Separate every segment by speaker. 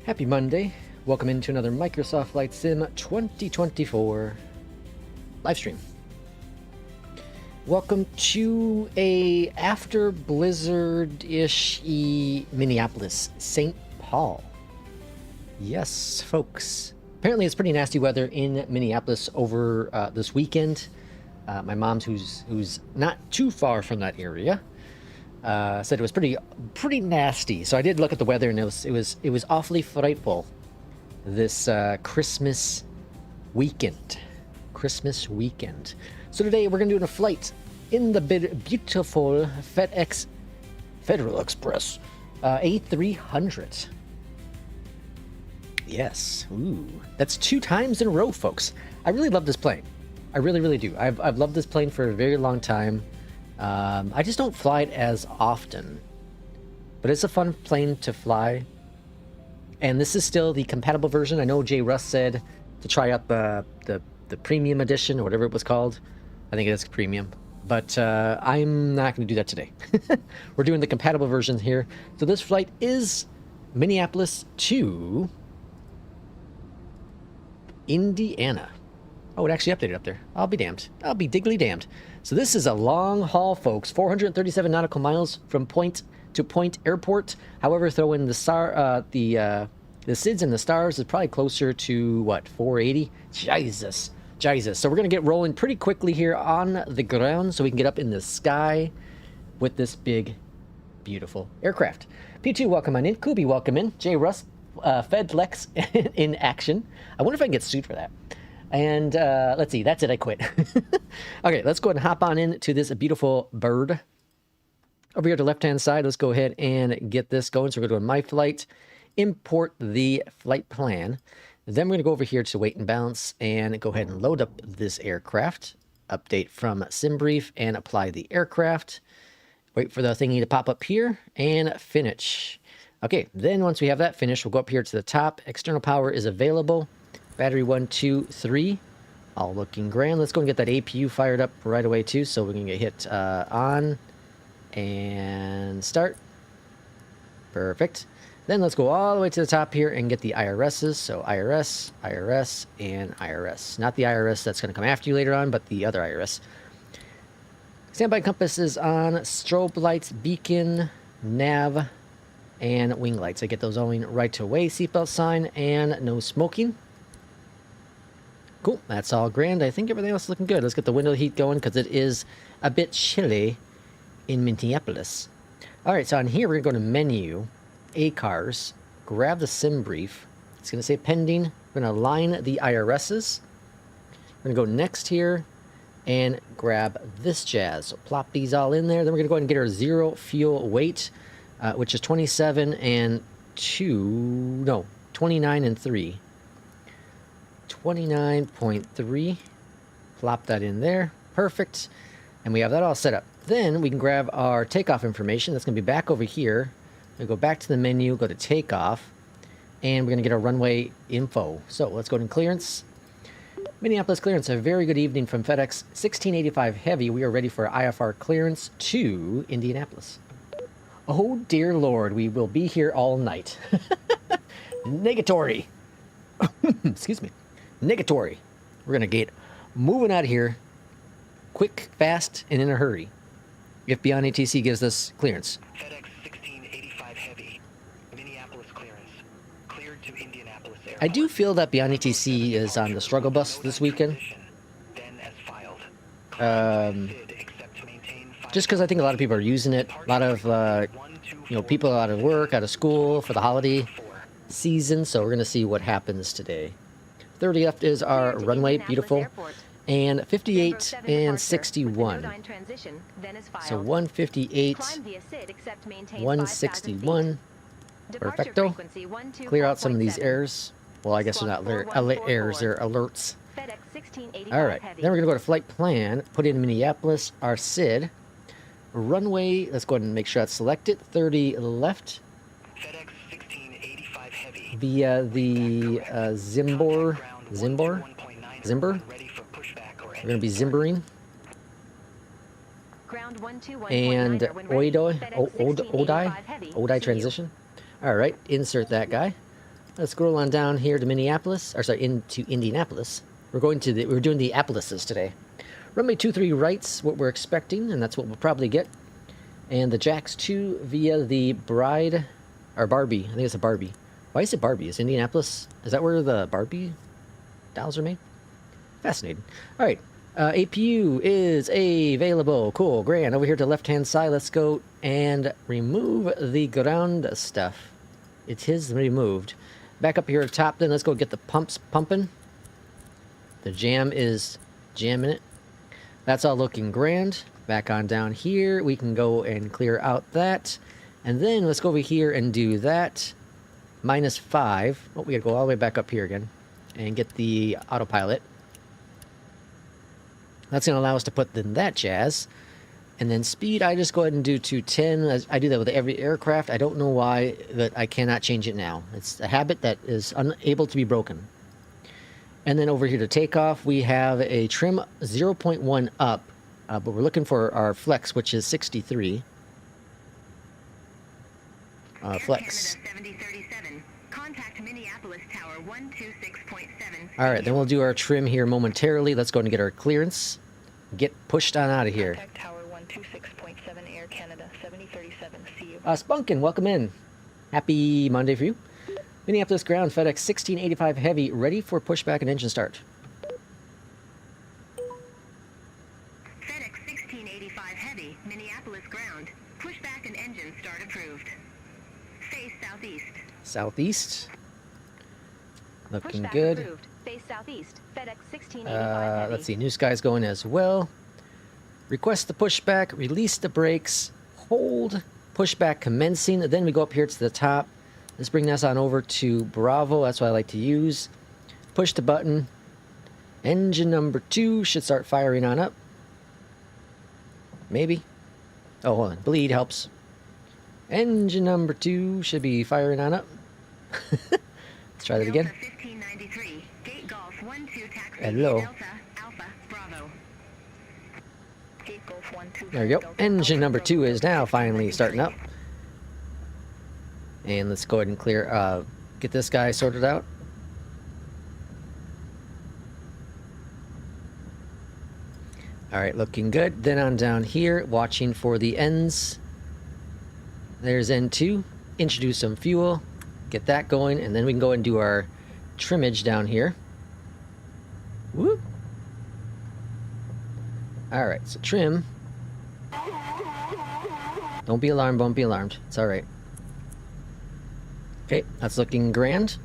Speaker 1: Happy Monday. Welcome into another Microsoft Flight Sim 2024 live stream. Welcome to a after blizzard-ish Minneapolis, St. Paul. Yes, folks. Apparently it's pretty nasty weather in Minneapolis over this weekend. My mom's, who's not too far from that area, said it was pretty nasty. So I did look at the weather, and it was awfully frightful this Christmas weekend. So today we're gonna do a flight in the beautiful FedEx Federal Express A300. Yes, ooh, that's 2 times in a row, folks. I really love this plane. I really do. I've loved this plane for a very long time. I just don't fly it as often, but it's a fun plane to fly. And this is still the compatible version. I know Jay Russ said to try out the premium edition or whatever it was called. I think it is premium, but I'm not going to do that today. We're doing the compatible version here. So this flight is Minneapolis to Indiana. Oh, it actually updated up there. I'll be damned. I'll be diggly damned. So this is a long haul, folks. 437 nautical miles from point to point airport. However, throw in the SIDS and the stars is probably closer to what, 480? Jesus. So we're gonna get rolling pretty quickly here on the ground so we can get up in the sky with this big, beautiful aircraft. P2, welcome on in. Kubi, welcome in. J Russ, FedLex in action. I wonder if I can get sued for that. And let's see, that's it, I quit. Okay, let's go ahead and hop on into this beautiful bird. Over here to the left-hand side, let's go ahead and get this going. So we're going to go to My Flight, import the flight plan. Then we're going to go over here to Weight and Balance and go ahead and load up this aircraft. Update from SimBrief and apply the aircraft. Wait for the thingy to pop up here and finish. Okay, then once we have that finished, we'll go up here to the top. External power is available. Battery 1, 2, 3, all looking grand. Let's go and get that APU fired up right away too, so we can get hit on and start. Perfect. Then let's go all the way to the top here and get the IRSs. So IRS, IRS, and IRS. Not the IRS that's going to come after you later on, but the other IRS. Standby compass is on. Strobe lights, beacon, nav, and wing lights. I get those going right away. Seatbelt sign and no smoking. Cool, that's all grand. I think everything else is looking good. Let's get the window heat going because it is a bit chilly in Minneapolis. All right, so on here, we're going to go to Menu, ACARS, grab the SimBrief. It's going to say pending. We're going to align the IRSs. We're going to go next here and grab this jazz. So plop these all in there. Then we're going to go ahead and get our zero fuel weight, which is 27 and 29 and 3. 29.3. Plop that in there. Perfect. And we have that all set up. Then we can grab our takeoff information. That's going to be back over here. We go back to the menu, go to takeoff, and we're going to get our runway info. So let's go to clearance. Minneapolis clearance. A very good evening from FedEx 1685 Heavy. We are ready for IFR clearance to Indianapolis. Oh dear Lord, we will be here all night. Negatory. Excuse me. Negatory. We're going to get moving out of here quick, fast, and in a hurry if Beyondatc gives us clearance.
Speaker 2: FedEx 1685 Heavy, Minneapolis clearance, cleared to Indianapolis Airport.
Speaker 1: I do feel that Beyondatc is on the struggle bus this weekend. Just because I think a lot of people are using it. A lot of people out of work, out of school for the holiday season. So we're going to see what happens today. 30 left is our runway, beautiful, and 58 and 61. So 158, 161, perfecto. Clear out some of these errors. Well, I guess they're not errors, they're alerts. All right, then we're gonna go to flight plan, put in Minneapolis, our SID. Runway, let's go ahead and make sure that's selected. 30 left.
Speaker 2: FedEx 1685 Heavy.
Speaker 1: Via the Zimber. We're going to be zimbering. And Odai transition. All right, insert that guy. Let's scroll on down here to Minneapolis, or sorry, into Indianapolis. We're doing the Appleses today. Runway 23 right's what we're expecting, and that's what we'll probably get. And the Jax 2 via the Bride, or Barbie. I think it's a Barbie. Why is it Barbie? Is Indianapolis, is that where the Barbie dolls are made? Fascinating. All right, APU is available. Cool, grand. Over here to the left-hand side, let's go and remove the ground stuff. It is removed. Back up here at the top, then let's go get the pumps pumping. The jam is jamming it. That's all looking grand. Back on down here, we can go and clear out that. And then let's go over here and do that. -5. Oh, we gotta go all the way back up here again. And get the autopilot. That's gonna allow us to put in that jazz. And then speed, I just go ahead and do 210. I do that with every aircraft. I don't know why, but I cannot change it now. It's a habit that is unable to be broken. And then over here to takeoff, we have a trim 0.1 up. But we're looking for our flex, which is 63. Flex.
Speaker 3: Contact Minneapolis Tower 126.7.
Speaker 1: All right, then we'll do our trim here momentarily. Let's go and get our clearance. Get pushed on out of here.
Speaker 2: Contact Tower 126.7 Air Canada 7037. See you.
Speaker 1: Spunkin, welcome in. Happy Monday for you. Minneapolis ground, FedEx 1685 Heavy, ready for pushback and engine start.
Speaker 3: FedEx 1685 Heavy, Minneapolis ground. Pushback and engine start approved. Face southeast.
Speaker 1: Southeast. Looking
Speaker 4: Pushback
Speaker 1: good.
Speaker 4: approved. Face southeast. FedEx 1685 Heavy.
Speaker 1: Let's see, NewSky's going as well. Request the pushback, release the brakes, hold, pushback commencing. Then we go up here to the top. Let's bring this on over to Bravo. That's what I like to use. Push the button. Engine number 2 should start firing on up. Maybe. Oh, hold on. Bleed helps. Engine number 2 should be firing on up. Let's try that again.
Speaker 3: Delta 1593. Gate Golf 12 taxi.
Speaker 1: Hello.
Speaker 3: Delta Alpha Bravo.
Speaker 2: Gate Golf 12.
Speaker 1: There you go.
Speaker 2: Delta
Speaker 1: Engine
Speaker 2: Alpha
Speaker 1: number 2 is now
Speaker 2: Bravo.
Speaker 1: finally starting up. And let's go ahead and clear, get this guy sorted out. All right, looking good. Then on down here, watching for the ends. There's N2. Introduce some fuel. Get that going, and then we can go and do our trimmage down here. Whoop. All right, so trim. Don't be alarmed, don't be alarmed. It's all right. Okay, that's looking grand.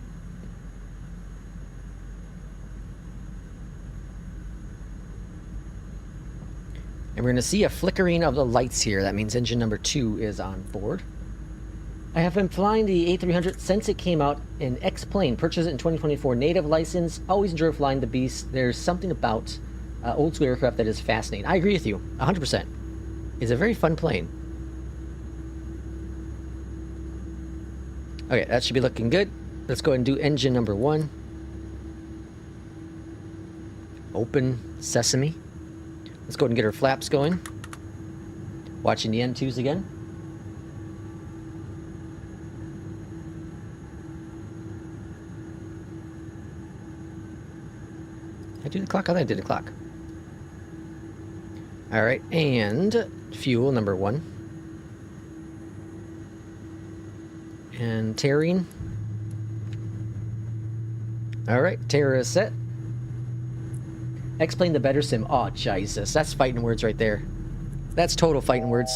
Speaker 1: And we're going to see a flickering of the lights here. That means engine number 2 is on board. I have been flying the A300 since it came out in X-Plane. Purchased it in 2024. Native license. Always enjoy flying the Beast. There's something about old school aircraft that is fascinating. I agree with you, 100%. It's a very fun plane. Okay, that should be looking good. Let's go ahead and do engine number 1. Open sesame. Let's go ahead and get our flaps going. Watching the N2s again. Did I do the clock? I think I did the clock. All right, and fuel number 1. And tearing. All right, Terra is set. Explain the better sim. Oh, Jesus. That's fighting words right there. That's total fighting words.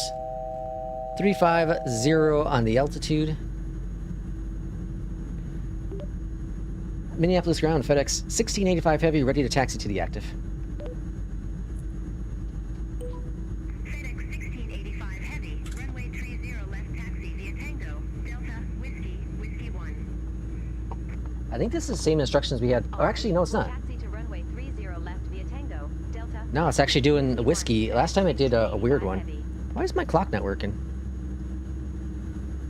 Speaker 1: 350 on the altitude. Minneapolis ground, FedEx 1685 Heavy, ready to taxi to the active.
Speaker 3: FedEx 1685 Heavy, runway 30 left taxi via Tango, Delta Whiskey 1.
Speaker 1: I think this is the same instructions we had. Oh, actually, no, it's not.
Speaker 4: Taxi to runway 30 left via Tango, Delta.
Speaker 1: No, it's actually doing the whiskey. Last time it did a weird one.
Speaker 4: Heavy.
Speaker 1: Why is my clock not working?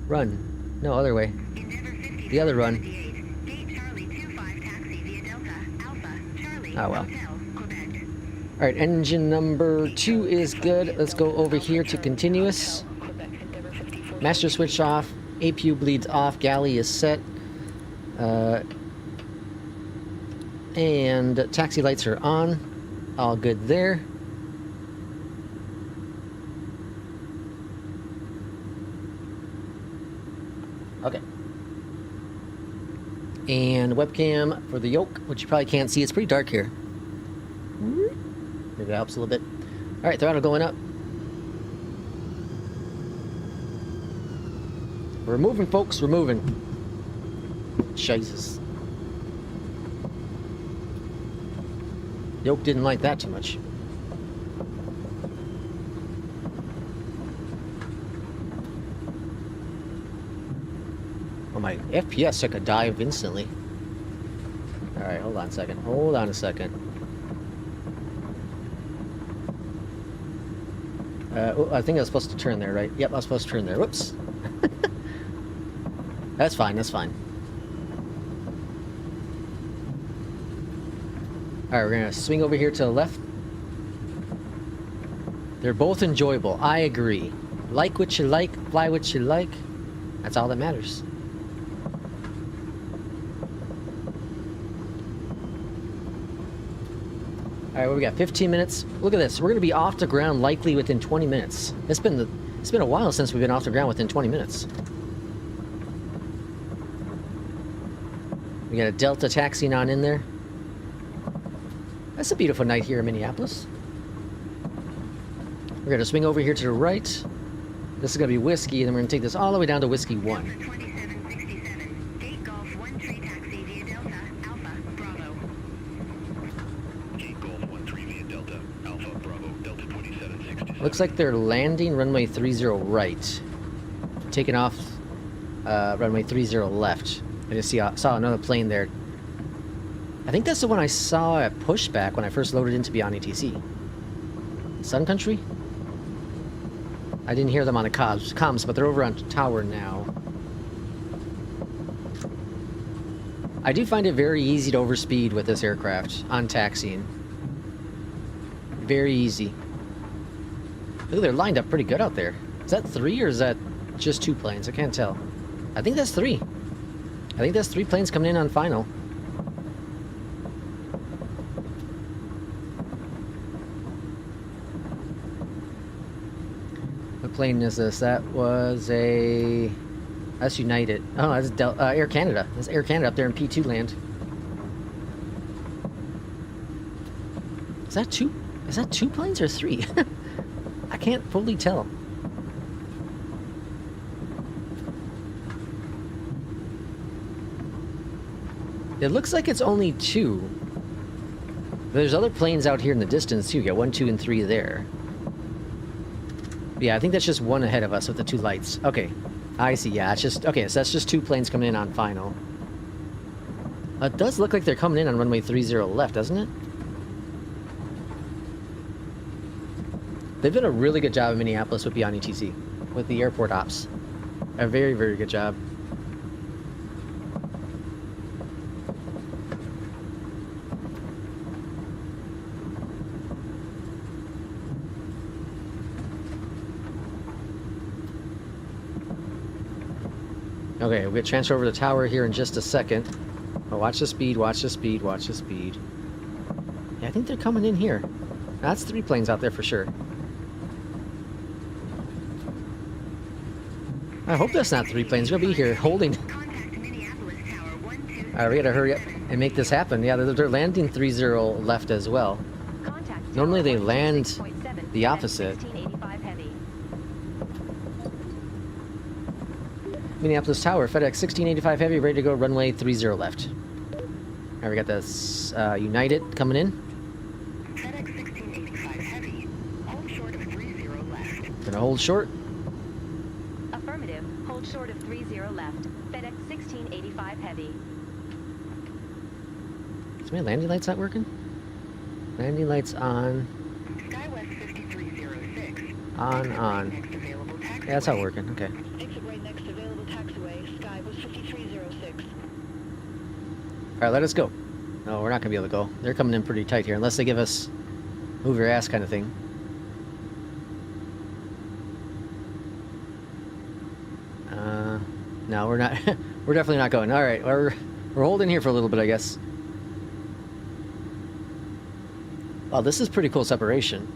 Speaker 1: Run. No, other way.
Speaker 3: Endeavor 50
Speaker 1: The other run.
Speaker 3: 78. Gate Charlie 25 taxi via Delta Alpha Charlie
Speaker 1: Oh, well.
Speaker 3: Hotel Quebec.
Speaker 1: All right, engine number 2 is good. Let's go over here to continuous.
Speaker 2: Quebec, Endeavor 54.
Speaker 1: Master switch off. APU bleeds off. Galley is set. And taxi lights are on. All good there. Okay. And webcam for the Yoke, which you probably can't see. It's pretty dark here. Maybe that helps a little bit. All right, throttle going up. We're moving, folks. We're moving. Jesus. Yoke didn't like that too much. Oh, my FPS took a dive instantly. Alright, hold on a second. Hold on a second. Oh, I think I was supposed to turn there, right? Yep, I was supposed to turn there. Whoops. That's fine, that's fine. Alright, we're gonna swing over here to the left. They're both enjoyable. I agree. Like what you like, fly what you like. That's all that matters. Alright, what we got? 15 minutes. Look at this. We're gonna be off the ground likely within 20 minutes. It's been a while since we've been off the ground within 20 minutes. We got a Delta taxiing on in there. That's a beautiful night here in Minneapolis. We're going to swing over here to the right. This is going to be Whiskey, and then we're going to take this all the way down to Whiskey 1.
Speaker 3: 2767. Gate Golf 1 tree taxi via Delta, Alpha, Bravo.
Speaker 2: Gate Golf 13 via Delta, Alpha, Bravo, Delta 2767.
Speaker 1: Looks like they're landing runway 30 right. Taking off runway 30 left. I just saw another plane there. I think that's the one I saw at pushback when I first loaded into Beyondatc. Sun Country? I didn't hear them on the comms, but they're over on tower now. I do find it very easy to overspeed with this aircraft on taxiing. Very easy. Look, they're lined up pretty good out there. Is that 3 or is that just 2 planes? I can't tell. I think that's 3. I think that's 3 planes coming in on final. What plane is this? That was a... That's United. Oh, that's Air Canada. That's Air Canada up there in P2 land. Is that 2? Is that 2 planes or 3? I can't fully tell. It looks like it's only 2. There's other planes out here in the distance too. You got 1, 2, and 3 there. Yeah, I think that's just 1 ahead of us with the 2 lights. Okay, I see. Yeah, it's just okay. So that's just 2 planes coming in on final. It does look like they're coming in on runway 30 left, doesn't it? They've done a really good job in Minneapolis with Beyondatc, with the airport ops. A very, very good job. Okay, we'll get transfer over the tower here in just a second. Oh, watch the speed, watch the speed, watch the speed. Yeah, I think they're coming in here. That's 3 planes out there for sure. I hope that's not 3 planes. They're gonna be here holding.
Speaker 3: Contact Minneapolis Tower 123.
Speaker 1: Alright, we gotta hurry up and make this happen. Yeah, they're landing 30 left as well.
Speaker 4: Contact
Speaker 1: Normally they
Speaker 4: Tower
Speaker 1: land
Speaker 4: 126.7,
Speaker 1: the opposite.
Speaker 4: 1685 heavy.
Speaker 1: Minneapolis Tower, FedEx 1685 Heavy, ready to go, runway 30 left. Alright, we got this United coming in.
Speaker 2: FedEx 1685 Heavy. Hold short of 30 left.
Speaker 1: Gonna hold short.
Speaker 4: Affirmative. Hold short of 30 left. FedEx 1685 heavy.
Speaker 1: Is my landing lights not working? Landing lights on.
Speaker 2: SkyWest 5306.
Speaker 1: On.
Speaker 2: Next available taxiway.
Speaker 1: Yeah, that's how it's working. Okay.
Speaker 2: Exit right next available taxiway. SkyWest 5306.
Speaker 1: Alright, let us go. No, we're not gonna be able to go. They're coming in pretty tight here, unless they give us move your ass kind of thing. No, we're not. We're definitely not going. Alright, We're holding here for a little bit, I guess. Oh, this is pretty cool separation.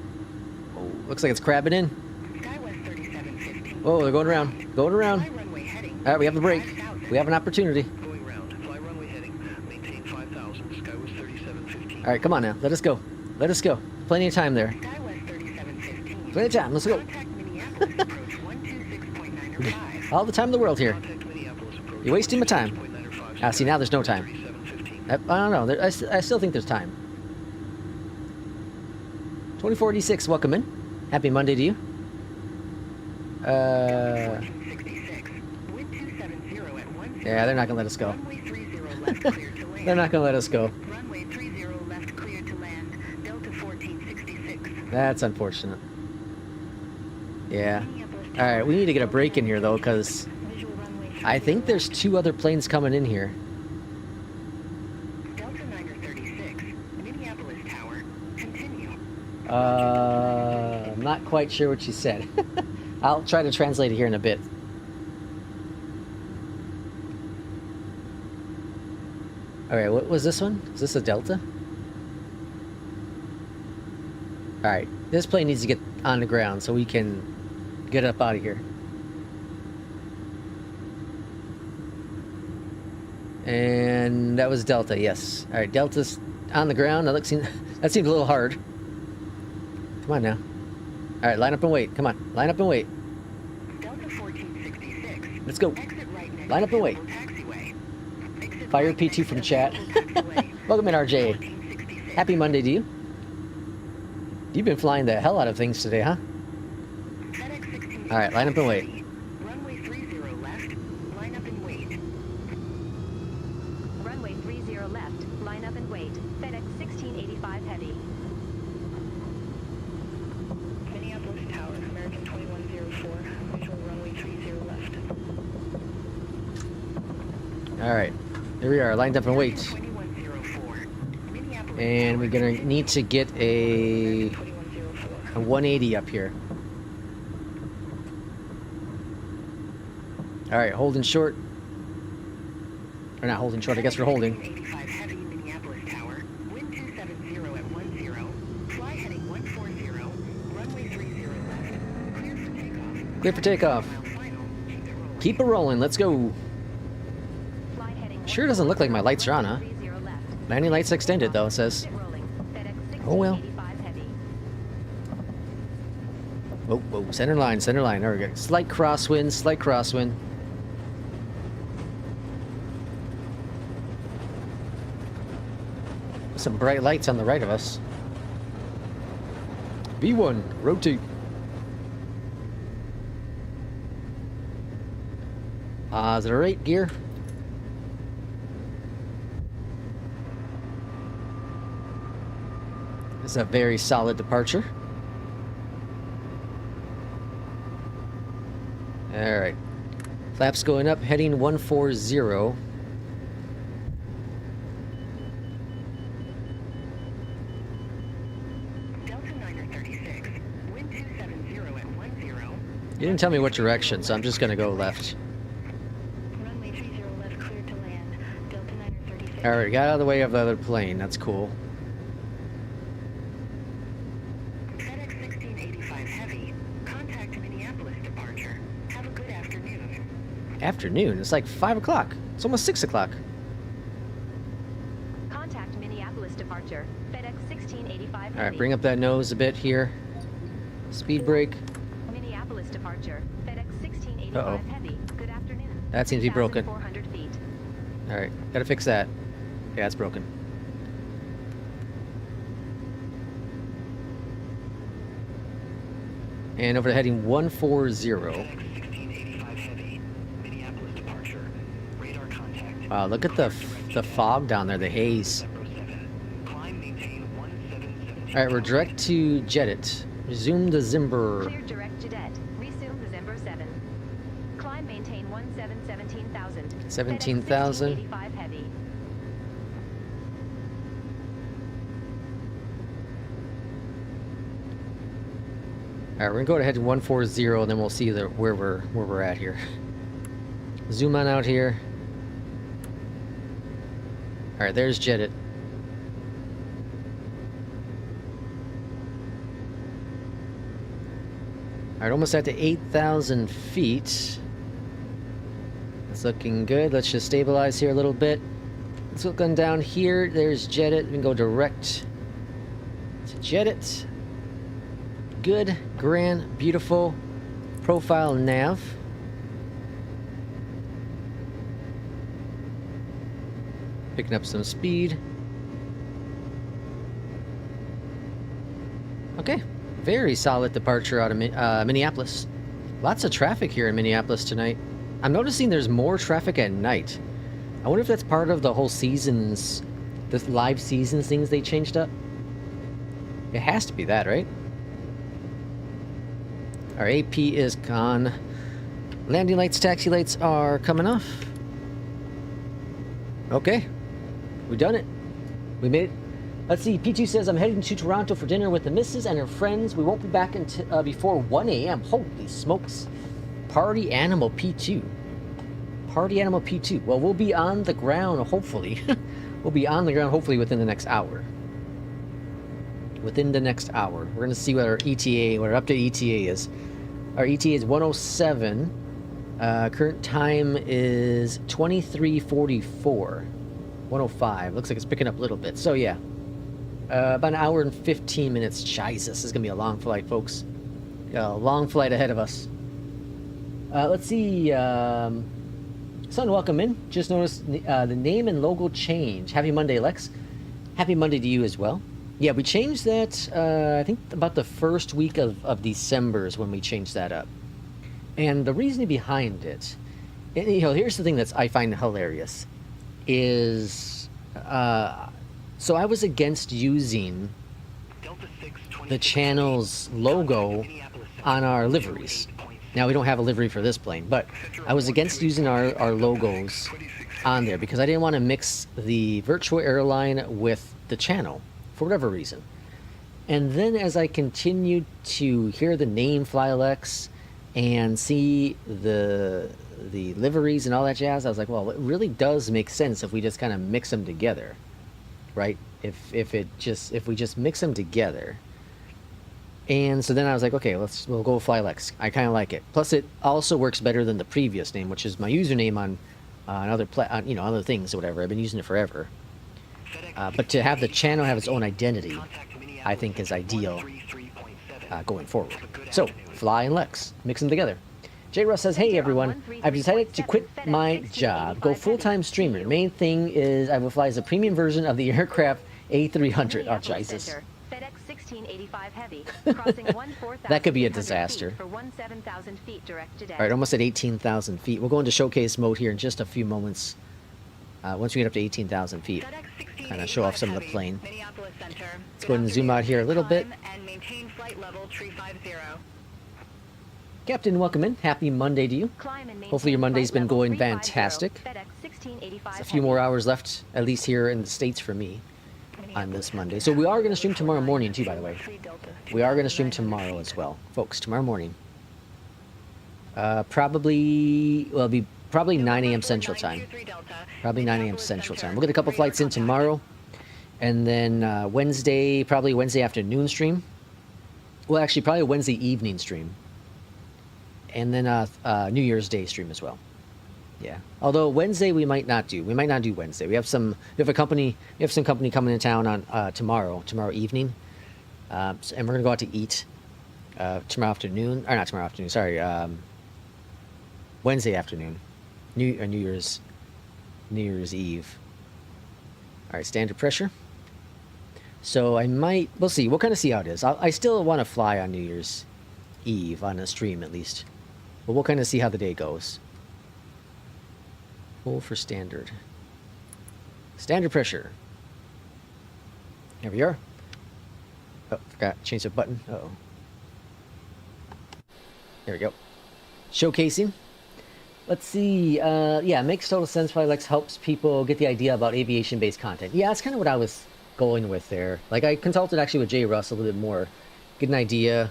Speaker 1: Oh, looks like it's crabbing in.
Speaker 3: SkyWest 3715.
Speaker 1: Oh, they're going around. Going around.
Speaker 3: Fly runway heading.
Speaker 1: All right, we have the break.
Speaker 3: 5000.
Speaker 1: We have an opportunity.
Speaker 2: Going round. Fly runway heading. Maintain 5000. Skywest 3715.
Speaker 1: All right, come on now. Let us go. Let us go. Plenty of time there.
Speaker 3: SkyWest 3715.
Speaker 1: Plenty of time. Let's go.
Speaker 3: Contact Minneapolis approach 126.905.
Speaker 1: All the time in the world here.
Speaker 2: Contact Minneapolis approach.
Speaker 1: You're wasting my time.
Speaker 2: 126.905.
Speaker 1: Ah, see, now there's no time.
Speaker 2: 3715.
Speaker 1: I don't know. I still think there's time. 2486, welcome in. Happy Monday to you.
Speaker 3: 1466. Wind 270 at 10.
Speaker 1: Yeah, they're not gonna let us go.
Speaker 3: Runway 30 left clear to land.
Speaker 1: They're not gonna let us go.
Speaker 3: Runway 30 left clear to land. Delta 1466.
Speaker 1: That's unfortunate. Yeah. All right, we need to get a break in here though, because
Speaker 3: Visual runway
Speaker 1: I think there's 2 other planes coming in here.
Speaker 3: Delta 936. Minneapolis Tower. Continue.
Speaker 1: I'm not quite sure what she said. I'll try to translate it here in a bit. All right, what was this one? Is this a Delta? All right, this plane needs to get on the ground so we can get up out of here. And that was Delta, yes. All right, Delta's on the ground. That seems a little hard. Come on now. All right, line up and wait. Come on, line up and wait.
Speaker 3: Delta 1466.
Speaker 1: Let's go.
Speaker 3: Exit right next
Speaker 1: Line up and wait.
Speaker 3: to taxiway. Exit
Speaker 1: Fire
Speaker 3: right
Speaker 1: P2
Speaker 3: next
Speaker 1: from
Speaker 3: to
Speaker 1: chat.
Speaker 3: taxiway.
Speaker 1: Welcome in, RJ.
Speaker 3: 1466.
Speaker 1: Happy Monday to you. You've been flying the hell out of things today, huh?
Speaker 3: FedEx 16.
Speaker 1: All right, line up and wait.
Speaker 3: Runway 30 left. Line up and wait.
Speaker 4: Runway 30 left. Line up and wait. FedEx 1685 Heavy.
Speaker 3: Minneapolis Tower. American 2104. Visual runway 30 left.
Speaker 1: All right, here we are, lined up and wait.
Speaker 3: 2104. Minneapolis
Speaker 1: And we're gonna need to get a
Speaker 3: 2104.
Speaker 1: 180 up here. All right, holding short. Or not holding short, I guess we're holding.
Speaker 3: 85 heavy, Minneapolis Tower. Wind 270 at 10. Fly heading 140. Runway 30 left. Clear for takeoff.
Speaker 1: Clear for takeoff.
Speaker 3: Mile final.
Speaker 1: Keep it rolling, let's go.
Speaker 4: Flight heading
Speaker 1: Sure doesn't look like my lights are on, huh?
Speaker 4: 30 left.
Speaker 1: Landing lights extended though, it says.
Speaker 4: Exit rolling. FedEx
Speaker 1: Oh, well.
Speaker 4: 1685 Heavy.
Speaker 1: Whoa, whoa, center line, center line. There we go. Slight crosswind, slight crosswind. Some bright lights on the right of us. V1, rotate. Positive right gear. This is a very solid departure. All right. Flaps going up, heading 140.
Speaker 3: Delta 936. Wind 270 at 10.
Speaker 1: You didn't tell me what direction, so I'm just gonna go left.
Speaker 3: Runway 30 left clear to land. Delta 936.
Speaker 1: All right, got out of the way of the other plane. That's cool.
Speaker 3: FedEx 1685 heavy. Contact Minneapolis departure. Have a good afternoon.
Speaker 1: Afternoon. It's like 5 o'clock. It's almost 6 o'clock.
Speaker 4: Contact Minneapolis departure. FedEx 1685
Speaker 1: All right, bring up that nose a bit here. Speed brake.
Speaker 4: Minneapolis departure. FedEx 1685
Speaker 1: Uh-oh.
Speaker 4: Heavy. Good afternoon.
Speaker 1: That seems to be broken.
Speaker 4: 3,400 feet.
Speaker 1: All right, gotta fix that. Yeah, it's broken. And over to heading 140.
Speaker 2: FedEx 1685 heavy. Minneapolis departure. Radar contact.
Speaker 1: Wow, look at the fog down there, the haze.
Speaker 2: Zebra 7. Climb, maintain 1717.
Speaker 1: All right, we're direct to EJET. Resume the Zimber.
Speaker 4: Clear direct JET. Resume the Zimber 7. Climb maintain 17,000.
Speaker 1: 17,000.
Speaker 4: 85 Heavy.
Speaker 1: All right, we're gonna go ahead to 140, and then we'll see where we're at here. Zoom on out here. Alright, there's JET. Alright, almost at the 8,000 feet. It's looking good. Let's just stabilize here a little bit. Let's look on down here. There's JET. We can go direct to JET. Good, grand, beautiful profile nav. Picking up some speed. Okay, very solid departure out of Minneapolis. Lots of traffic here in Minneapolis tonight. I'm noticing there's more traffic at night. I wonder if that's part of the whole seasons, this live seasons things they changed up. It has to be that, right? Our AP is gone. Landing lights, taxi lights are coming off. Okay. We done it. We made it. Let's see. P2 says, I'm heading to Toronto for dinner with the missus and her friends. We won't be back until before 1 a.m. Holy smokes. Party animal P2. Party animal P2. Well, we'll be on the ground, hopefully. We'll be on the ground, hopefully, within the next hour. Within the next hour. We're going to see what our ETA, what our update ETA is. Our ETA is 107. Current time is 23:44. 105. Looks like it's picking up a little bit. So, yeah. About an hour and 15 minutes. Jesus, this is going to be a long flight, folks. Got a long flight ahead of us. Let's see. Son, welcome in. Just noticed the name and logo change. Happy Monday, Lex. Happy Monday to you as well. Yeah, we changed that, I think about the first week of December is when we changed that up. And the reasoning behind it, and, you know, here's the thing I find hilarious, is, so I was against using the channel's logo on our liveries. Now, we don't have a livery for this plane, but I was against using our logos on there because I didn't want to mix the virtual airline with the channel for whatever reason. And then as I continued to hear the name FlyLex and see the liveries and all that jazz, I was like, well, it really does make sense if we just kind of mix them together, right? If we just mix them together. And so then I was like, okay, we'll go with FlyLex. I kind of like it. Plus, it also works better than the previous name, which is my username on other things or whatever. I've been using it forever. But to have the channel have its own identity, I think is ideal going forward. So, Fly and Lex, mix them together. J. Russ says, hey everyone, I've decided to quit my job, go full-time streamer. Main thing is I will fly as a premium version of the aircraft A300. Oh, Jesus. That could be a disaster. Alright, almost at 18,000 feet. We'll go into showcase mode here in just a few moments. Once we get up to 18,000 feet, kind of show off some of the plane. Let's go ahead and zoom out here a little bit. Captain, welcome in. Happy Monday to you. Hopefully your Monday's been going fantastic. It's a few more hours left, at least here in the States for me, on this Monday. So we are going to stream tomorrow morning too, by the way. We are going to stream tomorrow as well. Folks, tomorrow morning. It'll be probably 9 a.m. Central Time. Probably 9 a.m. Central Time. We'll get a couple flights in tomorrow. And then Wednesday, probably Wednesday afternoon stream. Well, actually, probably a Wednesday evening stream. And then New Year's Day stream as well. Yeah. Although Wednesday we might not do. We might not do Wednesday. We have some company coming in town on tomorrow evening. And we're gonna go out to eat tomorrow afternoon. Or not tomorrow afternoon, sorry, Wednesday afternoon. New Year's Eve. Alright, standard pressure. So we'll see. We'll kind of see how it is. I still want to fly on New Year's Eve on a stream at least. But we'll kind of see how the day goes. Full for standard. Standard pressure. Here we are. Oh, forgot to change the button. Uh-oh. There we go. Showcasing. Let's see. Yeah, makes total sense. FlyLex helps people get the idea about aviation-based content. Yeah, that's kind of what I was going with there. Like, I consulted actually with J. Russ a little bit more. Get an idea.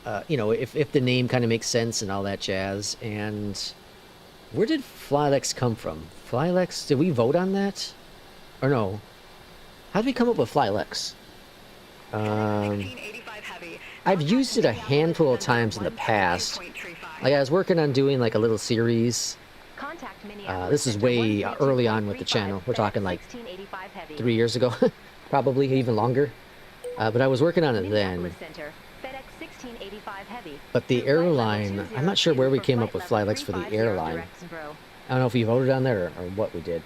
Speaker 1: If the name kind of makes sense and all that jazz. And where did FlyLex come from? FlyLex, did we vote on that? Or no. How did we come up with Flylex?
Speaker 3: 1685 heavy.
Speaker 1: I've used it a handful of times in the past. Like I was working on doing like a little series.
Speaker 4: Contact Minneapolis
Speaker 1: This is
Speaker 4: Center
Speaker 1: way
Speaker 4: 132-135,
Speaker 1: early on with the channel. We're talking like
Speaker 4: 1685 heavy.
Speaker 1: 3 years ago, probably even longer. But I was working on it then.
Speaker 4: Minneapolis Center, FedEx 1685 heavy.
Speaker 1: But the
Speaker 4: Through flight level
Speaker 1: airline, I'm not sure where we
Speaker 4: 202
Speaker 1: came up
Speaker 4: for
Speaker 1: with
Speaker 4: flight level
Speaker 1: Flylex for the
Speaker 4: 350
Speaker 1: airline.
Speaker 4: direct Zbro.
Speaker 1: I don't know if you voted on that or what we did.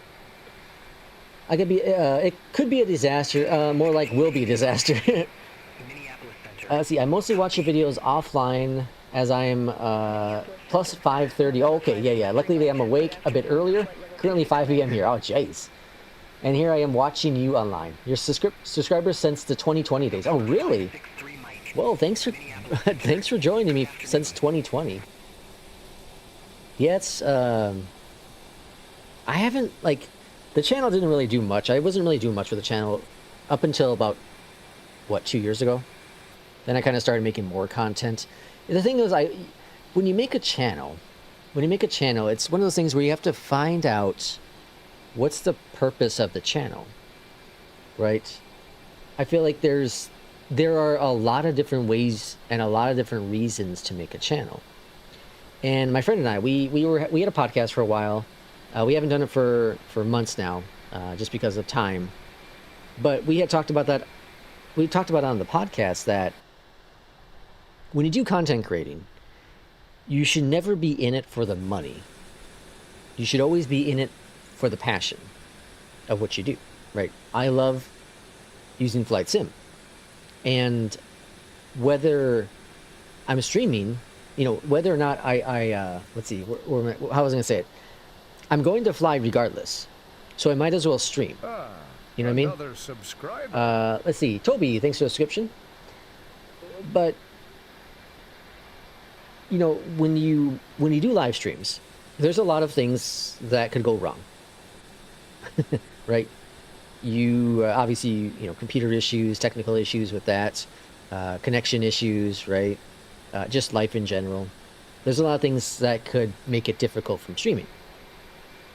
Speaker 1: I could be, it could be a disaster, more like will be a disaster.
Speaker 2: Minneapolis Center.
Speaker 1: See, I mostly watch your videos offline as I'm plus 5:30. Oh, okay, yeah. Luckily, I'm awake a bit earlier. Currently 5 p.m. here. Oh, jeez. And here I am watching you online. Your subscribers since the 2020 days. Oh, really?
Speaker 2: 63 Mike.
Speaker 1: Well, thanks for thanks for joining me since 2020. Yeah, it's I haven't like the channel didn't really do much. I wasn't really doing much for the channel up until about what 2 years ago. Then I kind of started making more content. And the thing is, when you make a channel, it's one of those things where you have to find out what's the purpose of the channel, right? I feel like there are a lot of different ways and a lot of different reasons to make a channel. And my friend and I, we had a podcast for a while. We haven't done it for months now, just because of time. But we had talked about that. We talked about it on the podcast that when you do content creating, you should never be in it for the money. You should always be in it for the passion of what you do, right? I love using flight sim. And whether I'm streaming, whether or not let's see, how was I going to say it? I'm going to fly regardless. So I might as well stream. You know what I mean?
Speaker 5: Another subscriber.
Speaker 1: Let's see. Toby, thanks for the subscription. But when you do live streams, there's a lot of things that could go wrong. Right? You obviously, computer issues, technical issues with that, connection issues, right? Just life in general. There's a lot of things that could make it difficult from streaming.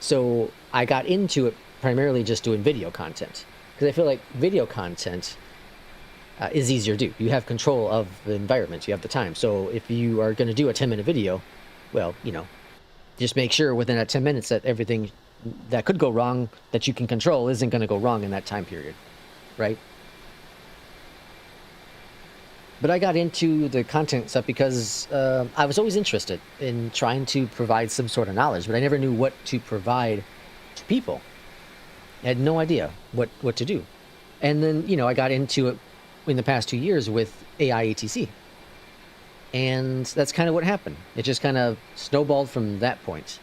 Speaker 1: So I got into it primarily just doing video content because I feel like video content is easier to do. You have control of the environment. You have the time. So if you are going to do a 10-minute video, well, just make sure within that 10 minutes that everything that could go wrong that you can control isn't going to go wrong in that time period, right? But I got into the content stuff because I was always interested in trying to provide some sort of knowledge, but I never knew what to provide to people. I had no idea what to do. And then, I got into it in the past 2 years with ATC. And that's kind of what happened. It just kind of snowballed from that point.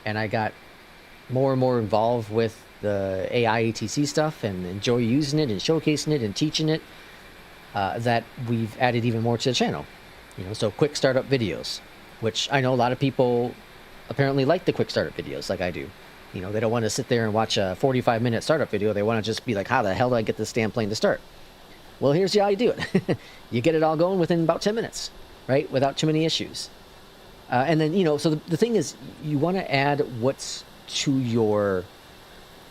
Speaker 1: And I got more and more involved with the ATC stuff and enjoy using it and showcasing it and teaching it. That we've added even more to the channel. So quick startup videos, which I know a lot of people apparently like the quick startup videos like I do. They don't want to sit there and watch a 45-minute startup video. They want to just be like, how the hell do I get this damn plane to start? Well, here's how you do it. You get it all going within about 10 minutes, right? Without too many issues. And then, so the thing is, you want to add what's to your...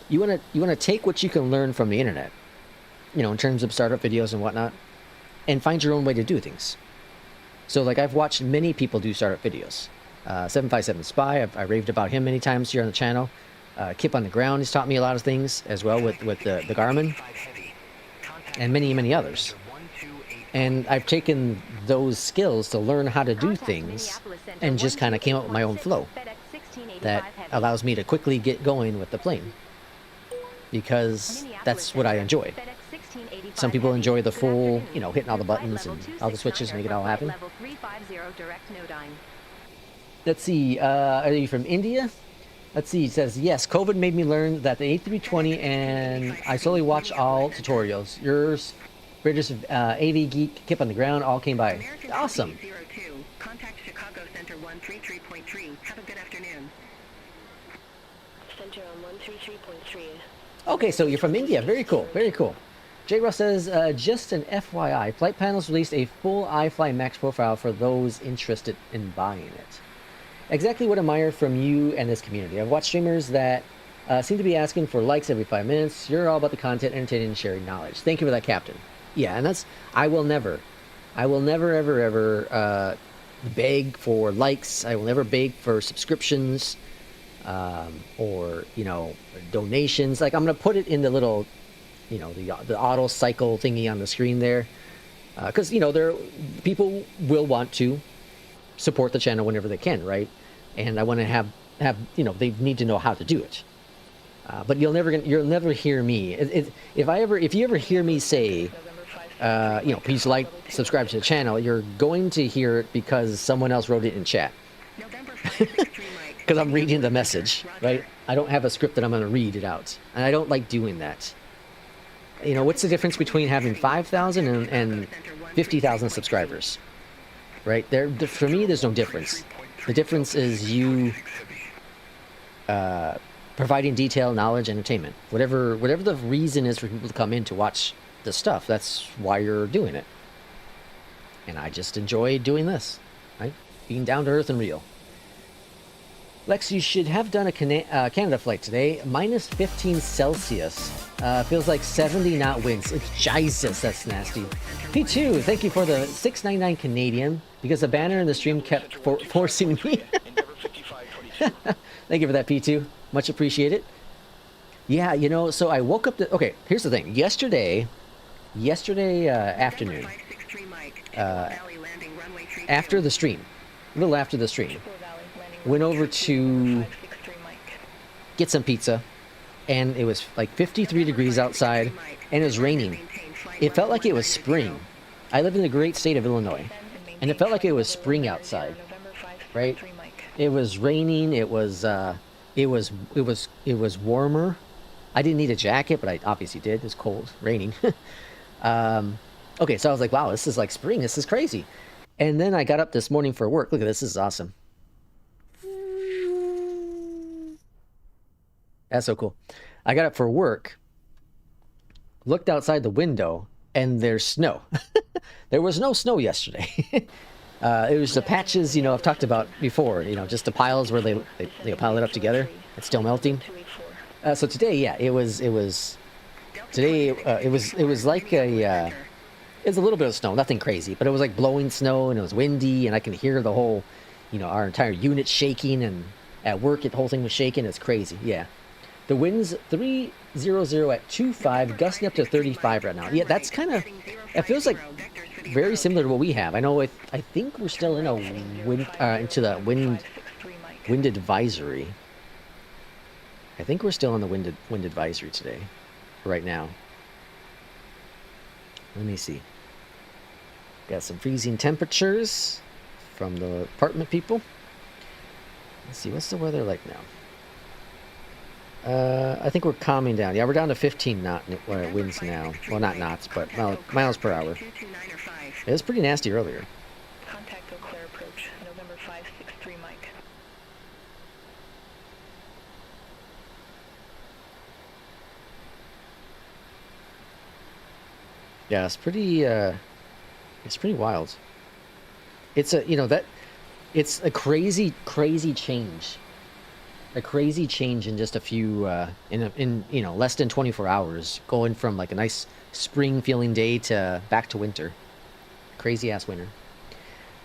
Speaker 1: You want to take what you can learn from the internet, in terms of startup videos and whatnot, and find your own way to do things. So, like, I've watched many people do startup videos. 757 Spy, I raved about him many times here on the channel. Kip on the Ground has taught me a lot of things as well with the Garmin, and many, many others. And I've taken those skills to learn how to do things and just kind of came up with my own flow that allows me to quickly get going with the plane, because that's what I enjoy. Some people enjoy the full, hitting all the buttons and all the switches and make it all happen. Let's see, are you from India? Let's see, it says, yes, COVID made me learn that the A320 and I slowly watch all tutorials. Yours, British AV Geek, Kip on the Ground, all came by. Awesome.
Speaker 3: Contact Chicago Center 133.3. Have a good afternoon.
Speaker 6: Center on 133.3.
Speaker 1: Okay, so you're from India. Very cool. Very cool. J. Ross says, just an FYI, Flight Panels released a full iFly Max profile for those interested in buying it. Exactly what I admire from you and this community. I've watched streamers that Seem to be asking for likes every 5 minutes. You're all about the content, entertaining, and sharing knowledge. Thank you for that, Captain. Yeah, and that's... I will never, ever beg for likes. I will never beg for subscriptions or, you know, donations. Like, I'm going to put it in the little, you know, the auto cycle thingy on the screen there. Because, you know, people will want to support the channel whenever they can, right? And I want to have you know, they need to know how to do it. But you'll never hear me. If you ever hear me say, you know, please like, subscribe to the channel, you're going to hear it because someone else wrote it in chat. Because I'm reading the message, right? I don't have a script that I'm going to read it out. And I don't like doing that. You know, what's the difference between having 5,000 and 50,000 subscribers? Right? For me, there's no difference. The difference is you providing detail, knowledge, entertainment. Whatever the reason is for people to come in to watch the stuff, that's why you're doing it. And I just enjoy doing this, right? Being down to earth and real. Lex, you should have done a Canada flight today. Minus 15 Celsius. Feels like 70 knot winds. It's Jesus, that's nasty. P2, thank you for the $6.99 Canadian, because the banner in the stream kept forcing me. Thank you for that, P2. Much appreciated. Yeah, you know, so I woke up okay, here's the thing. Yesterday afternoon, after the stream, a little after the stream, went over to get some pizza, and it was like 53 degrees outside, and it was raining. It felt like it was spring. I live in the great state of Illinois, and it felt like it was spring outside, right? It was raining. It was warmer. I didn't need a jacket, but I obviously did. It was cold, raining. Okay, so I was like, wow, this is like spring. This is crazy. And then I got up this morning for work. Look at this. This is awesome. That's so cool. I got up for work, looked outside the window, and there's snow. There was no snow yesterday. It was the patches, you know, I've talked about before, you know, just the piles where they pile it up together. It's still melting. So today, yeah, it was like it was a little bit of snow, nothing crazy, but it was like blowing snow, and it was windy, and I can hear the whole, you know, our entire unit shaking, and at work, the whole thing was shaking. It's crazy, yeah. The wind's 300 at 25, gusting up to 35 right now. Yeah, that's kind of, it feels like very similar to what we have. I know I think we're still in a wind, into the wind advisory. I think we're still on the wind advisory today, right now. Let me see. Got some freezing temperatures from the apartment people. Let's see, what's the weather like now? I think we're calming down. Yeah, we're down to 15 knot winds now. Well, not knots, but miles per hour. It was pretty nasty earlier.
Speaker 3: Contact Eau Claire approach, November 563 Mike.
Speaker 1: Yeah, it's pretty wild. It's a, you know, it's a crazy change. A crazy change in just a few, in you know, less than 24 hours, going from like a nice spring feeling day to back to winter. Crazy ass winter.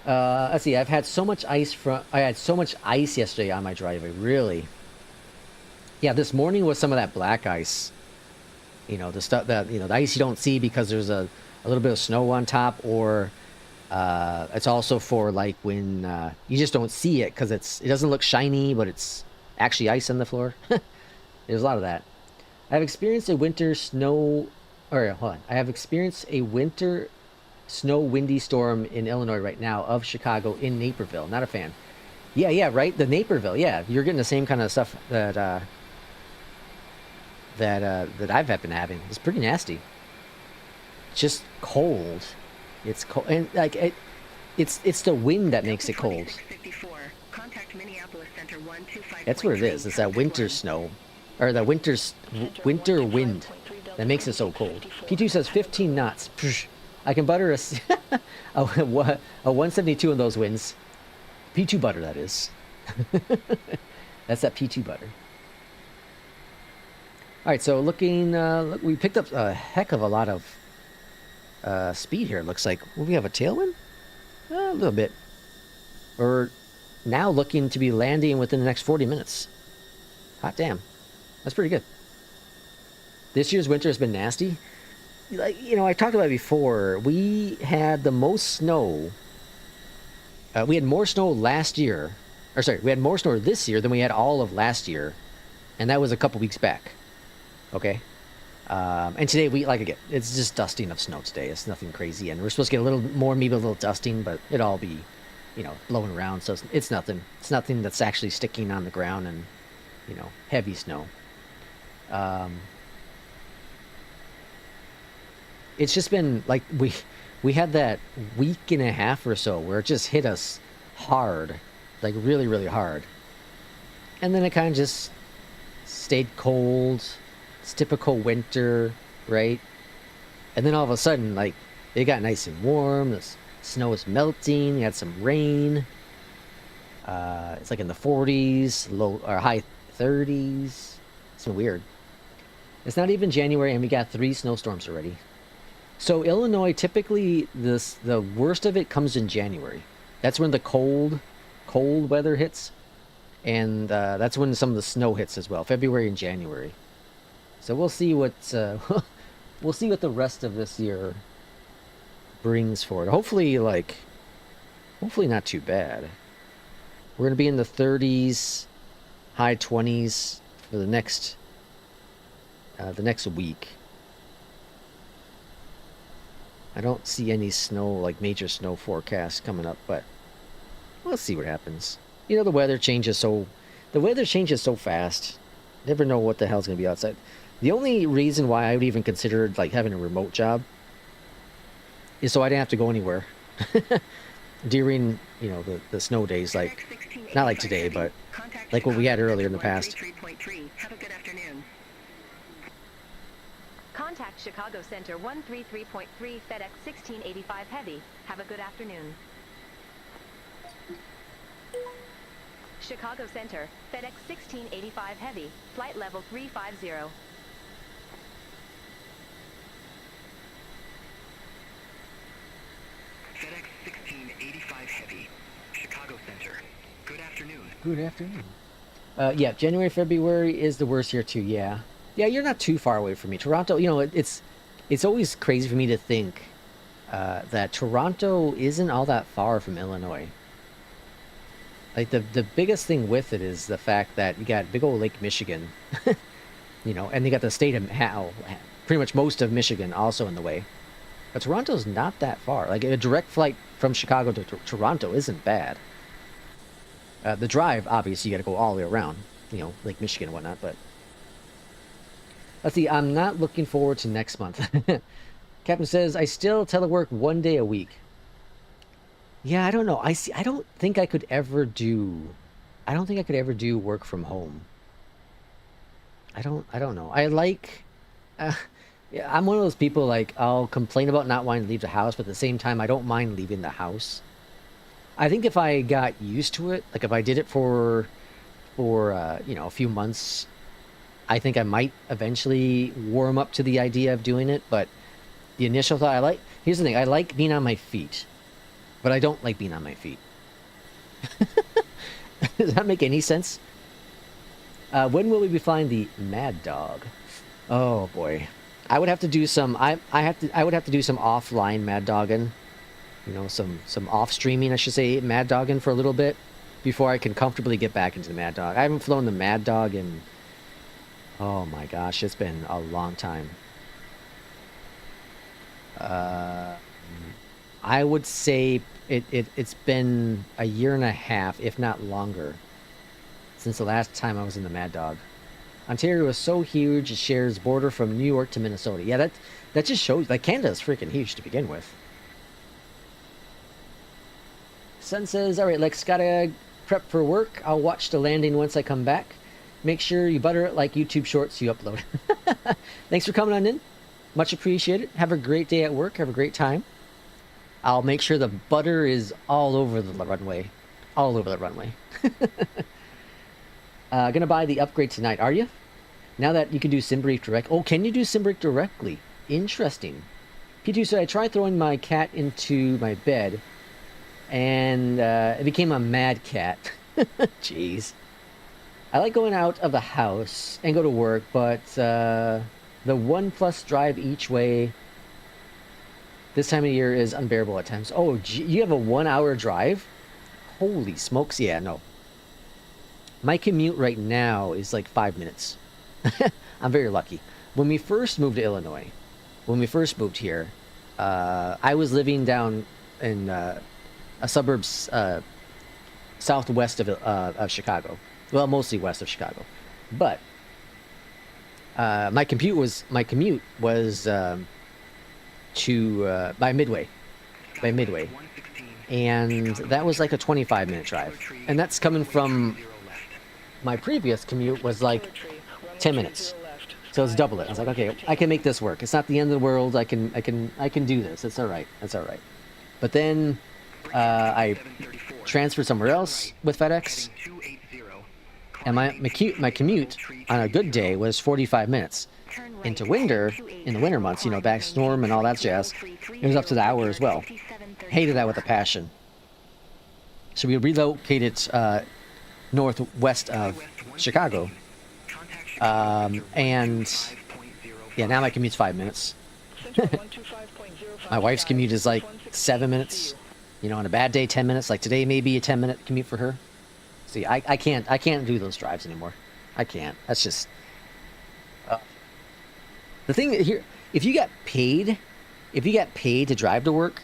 Speaker 1: Let's see. I've had so much ice I had so much ice yesterday on my driveway. Really. Yeah, this morning was some of that black ice. You know, the stuff that, you know, the ice you don't see because there's a little bit of snow on top, or it's also for like when you just don't see it because it doesn't look shiny, but it's actually ice on the floor. There's a lot of that. I have experienced a winter snow, or hold on. I have experienced a winter snow windy storm in Illinois right now, of Chicago in Naperville. Not a fan. Yeah, right? The Naperville, yeah. You're getting the same kind of stuff that I've been having. It's pretty nasty. Just cold. It's cold, and like it's the wind that makes it cold. That's what it is. It's that winter snow, or the winter wind that makes it so cold. P2 says 15 knots. I can butter a 172 in those winds. P2 butter, that is. That's that P2 butter. right, so looking, look, we picked up a heck of a lot of speed here. It looks like. Will we have a tailwind? A little bit. We're now looking to be landing within the next 40 minutes. Hot damn. That's pretty good. This year's winter has been nasty. Like, you know, I talked about it before. We had the most snow. We had more snow last year. Or sorry, we had more snow this year than we had all of last year. And that was a couple weeks back. Okay? And today, again, it's just dusting of snow today. It's nothing crazy. And we're supposed to get a little more, maybe a little dusting, but it'll all be, you know, blowing around. So it's nothing. It's nothing that's actually sticking on the ground and, you know, heavy snow. It's just been like we had that week and a half or so where it just hit us hard, like really, really hard. And then it kind of just stayed cold. It's typical winter, right? And then all of a sudden, like, it got nice and warm. The snow was melting. You had some rain. It's like in the 40s, low or high 30s. It's been weird. It's not even January, and we got 3 snowstorms already. So Illinois, typically, the worst of it comes in January. That's when the cold weather hits, and that's when some of the snow hits as well. February and January. So we'll see what we'll see what the rest of this year brings for it. Hopefully not too bad. We're gonna be in the 30s, high 20s for the next week. I don't see any snow, like major snow forecast coming up, but we'll see what happens. You know, the weather changes so fast. Never know what the hell's gonna be outside. The only reason why I would even consider like having a remote job is so I didn't have to go anywhere during, you know, the snow days, like not like today, but like what we had earlier in the past.
Speaker 3: Have a good afternoon.
Speaker 4: Contact Chicago Center 133.3 FedEx 1685 Heavy. Have a good afternoon. Chicago Center, FedEx 1685 Heavy, flight level 350.
Speaker 2: FedEx 1685 Heavy, Chicago Center. Good afternoon.
Speaker 1: Good afternoon. Yeah, January, February is the worst here too. Yeah, you're not too far away from me. Toronto, you know, it's always crazy for me to think that Toronto isn't all that far from Illinois. Like the biggest thing with it is the fact that you got big old Lake Michigan, you know, and you got the state of pretty much most of Michigan also in the way. But Toronto's not that far. Like a direct flight from Chicago to Toronto isn't bad. The drive, obviously, you got to go all the way around, you know, Lake Michigan and whatnot. But let's see. I'm not looking forward to next month. Captain says I still telework 1 day a week. Yeah, I don't know. I don't think I could ever do work from home. I don't know. I like. Yeah, I'm one of those people, like, I'll complain about not wanting to leave the house, but at the same time, I don't mind leaving the house. I think if I got used to it, like if I did it for you know, a few months, I think I might eventually warm up to the idea of doing it. But the initial thought, here's the thing, I like being on my feet, but I don't like being on my feet. Does that make any sense? When will we be flying the Mad Dog? Oh boy. I would have to do some. I would have to do some offline mad dogging, you know, some off streaming, I should say, mad dogging for a little bit before I can comfortably get back into the Mad Dog. I haven't flown the Mad Dog in, oh my gosh, it's been a long time. I would say it's been a year and a half, if not longer, since the last time I was in the Mad Dog. Ontario is so huge, it shares border from New York to Minnesota. Yeah, that just shows, like, Canada's freaking huge to begin with. Sun says, alright, Lex, gotta prep for work. I'll watch the landing once I come back. Make sure you butter it like YouTube shorts you upload. Thanks for coming on in. Much appreciated. Have a great day at work. Have a great time. I'll make sure the butter is all over the runway. All over the runway. Gonna buy the upgrade tonight, are you? Now that you can do SimBrief direct. Oh, can you do SimBrief directly? Interesting. P2 said, I tried throwing my cat into my bed, and it became a mad cat. Jeez. I like going out of the house and go to work, but the 1+ drive each way this time of year is unbearable at times. Oh, you have a 1-hour drive? Holy smokes, yeah, no. My commute right now is like 5 minutes. I'm very lucky. When we first moved to Illinois, when we first moved here, I was living down in a suburbs southwest of Chicago. Well, mostly west of Chicago. But my commute was to by Midway, and that was like a 25-minute drive, and that's coming from my previous commute was like 10 minutes, so it's double it. I was like, okay, I can make this work. It's not the end of the world. I can do this. It's all right. It's all right. But then I transferred somewhere else with FedEx, and my commute on a good day was 45 minutes. Into winter, in the winter months, you know, back storm and all that jazz, it was up to the hour as well. Hated that with a passion. So we relocated northwest of Chicago, and yeah, now my commute's 5 minutes. My wife's commute is like 7 minutes. You know, on a bad day, 10 minutes. Like today, maybe a 10-minute commute for her. See, I can't do those drives anymore. I can't. That's just the thing here. If you got paid to drive to work,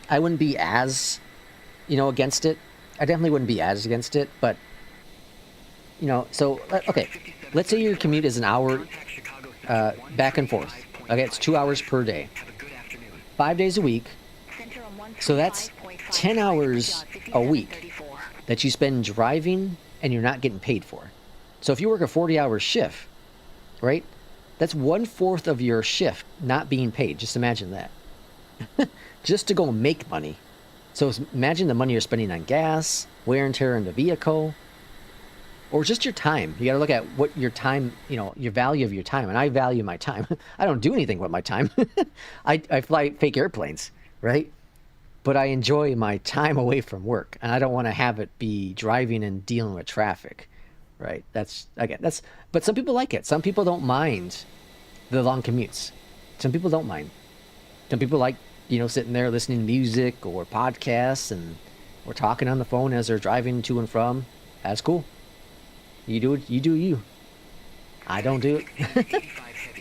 Speaker 1: I wouldn't be as, you know, against it. I definitely wouldn't be as against it. But you know, so okay, let's say your commute is an hour back and forth. Okay, it's 2 hours per day, 5 days a week. So that's 10 hours a week that you spend driving and you're not getting paid for. So if you work a 40-hour shift, right, that's 1/4 of your shift not being paid. Just imagine that. Just to go make money. So imagine the money you're spending on gas, wear and tear in the vehicle, or just your time. You got to look at what your time, you know, your value of your time. And I value my time. I don't do anything with my time. I fly fake airplanes, right? But I enjoy my time away from work, and I don't want to have it be driving and dealing with traffic, right? But some people like it. Some people don't mind the long commutes. Some people don't mind. Some people like, you know, sitting there listening to music or podcasts or talking on the phone as they're driving to and from. That's cool. You do it. You do you. I don't do it.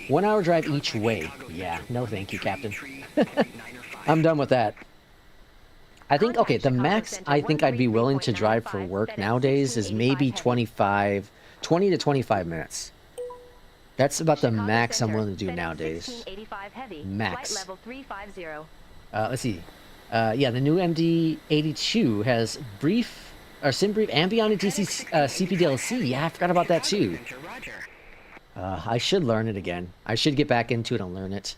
Speaker 1: 1 hour drive each way. Yeah. No, thank you, Captain. I'm done with that. I think, okay, the max I think I'd be willing to drive for work nowadays is maybe 20 to 25 minutes. That's about the max I'm willing to do nowadays. Max. Let's see. Yeah, the new MD82 has SimBrief and Beyondatc CPDLC. Yeah, I forgot about that too. I should learn it again. I should get back into it and learn it.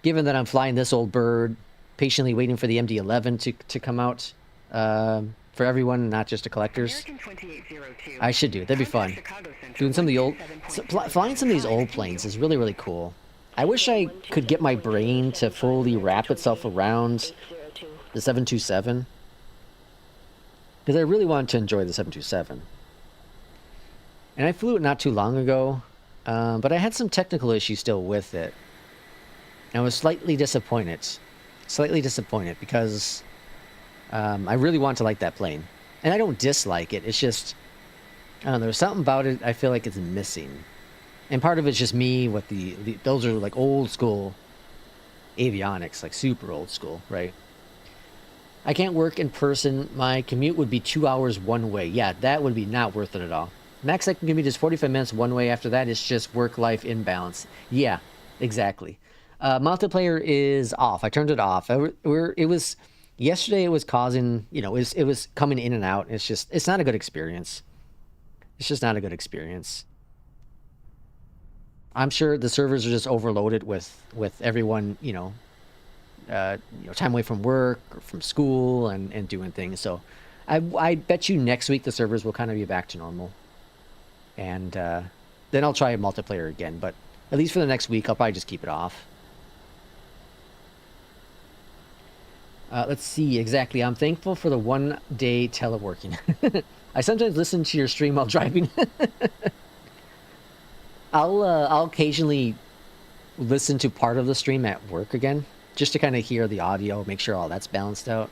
Speaker 1: Given that I'm flying this old bird, patiently waiting for the MD11 to come out for everyone, not just the collectors. I should do it. That'd be fun. Doing some of the flying some of these old planes is really, really cool. I wish I could get my brain to fully wrap itself around the 727, because I really wanted to enjoy the 727. And I flew it not too long ago, but I had some technical issues still with it. I was slightly disappointed. Because I really want to like that plane. And I don't dislike it. It's just, I don't know, there's something about it I feel like it's missing. And part of it's just me with those are like old school avionics, like super old school, right? I can't work in person. My commute would be 2 hours one way. Yeah, that would be not worth it at all. Max I can give me just 45 minutes one way. After that, it's just work-life imbalance. Yeah, exactly. Multiplayer is off. I turned it off. Yesterday it was causing, you know, it was coming in and out. It's not a good experience. It's just not a good experience. I'm sure the servers are just overloaded with everyone, time away from work or from school and doing things. So I bet you next week the servers will kind of be back to normal. And then I'll try multiplayer again. But at least for the next week, I'll probably just keep it off. Let's see exactly. I'm thankful for the 1 day teleworking. I sometimes listen to your stream while driving. I'll occasionally listen to part of the stream at work again, just to kind of hear the audio, make sure all that's balanced out.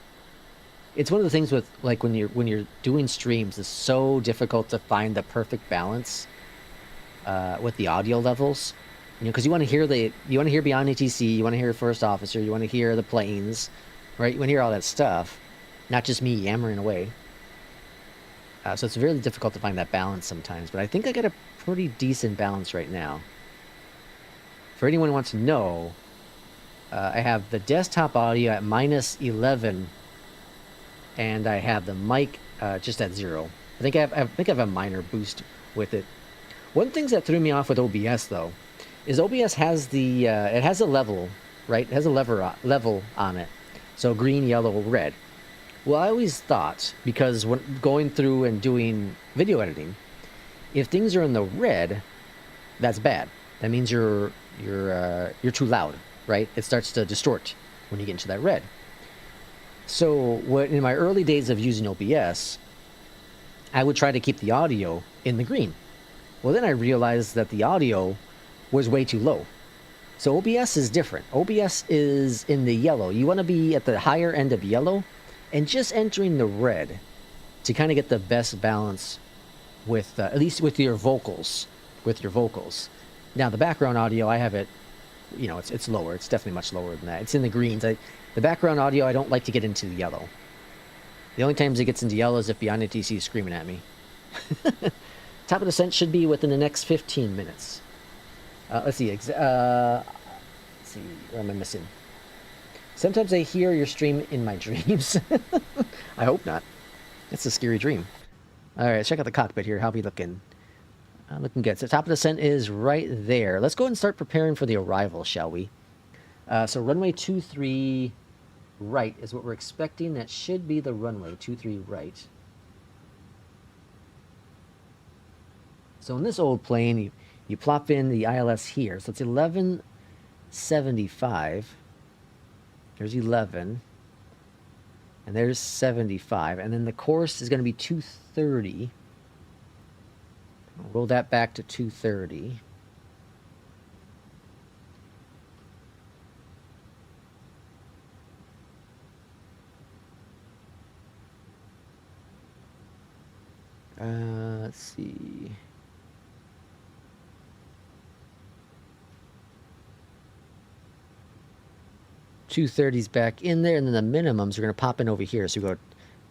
Speaker 1: It's one of the things with like when you're doing streams, it's so difficult to find the perfect balance with the audio levels. You know, because you want to hear Beyond ATC, you want to hear First Officer, you want to hear the planes, right? You want to hear all that stuff, not just me yammering away. So it's really difficult to find that balance sometimes, but I think I got a pretty decent balance right now. For anyone who wants to know, I have the desktop audio at -11, and I have the mic just at 0. I think I have a minor boost with it. One of the things that threw me off with OBS though, is OBS has the it has a level, right? It has a level on it, so green, yellow, red. Well, I always thought, because when going through and doing video editing, if things are in the red, that's bad. That means you're too loud, right? It starts to distort when you get into that red. So in my early days of using OBS, I would try to keep the audio in the green. Well, then I realized that the audio was way too low. So OBS is different. OBS is in the yellow. You want to be at the higher end of yellow and just entering the red to kind of get the best balance with, at least with your vocals. Now, the background audio, I have it, you know, it's lower. It's definitely much lower than that. It's in the greens. The background audio, I don't like to get into the yellow. The only times it gets into yellow is if Beyond ATC is screaming at me. Top of descent should be within the next 15 minutes. Let's see. Let's see. What am I missing? Sometimes I hear your stream in my dreams. I hope not. That's a scary dream. All right, let's check out the cockpit here. How we looking? Looking good. So top of descent is right there. Let's go ahead and start preparing for the arrival, shall we? So runway 23 right is what we're expecting. That should be the runway 23 right. So in this old plane, you plop in the ILS here. So it's 1175. There's 11. And there's 75. And then the course is going to be 230. I'll roll that back to 230. Let's see. $230's back in there, and then the minimums are going to pop in over here. So we go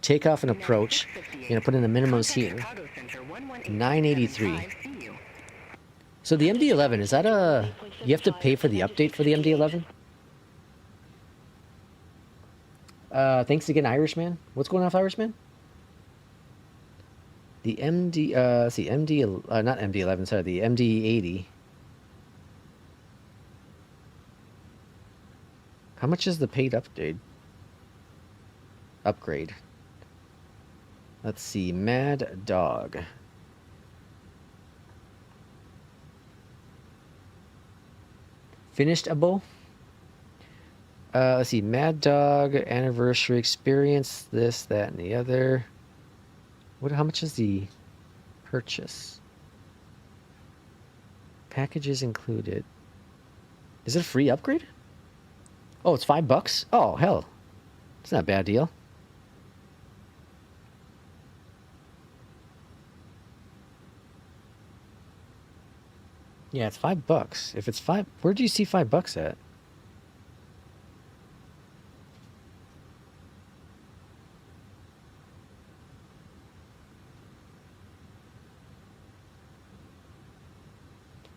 Speaker 1: takeoff and approach. You're going to put in the minimums here. 983. So the MD-11, is that a... You have to pay for the update for the MD-11? Thanks again, Irishman. What's going off, Irishman? The MD... let's see, not MD-11, sorry, the MD-80. How much is the paid update? Upgrade. Let's see, Mad Dog. Finished abo? Let's see, Mad Dog, anniversary experience, this, that, and the other. How much is the purchase? Packages included. Is it a free upgrade? Oh, it's $5? Oh, hell. It's not a bad deal. Yeah, it's $5. If it's $5, where do you see $5 at?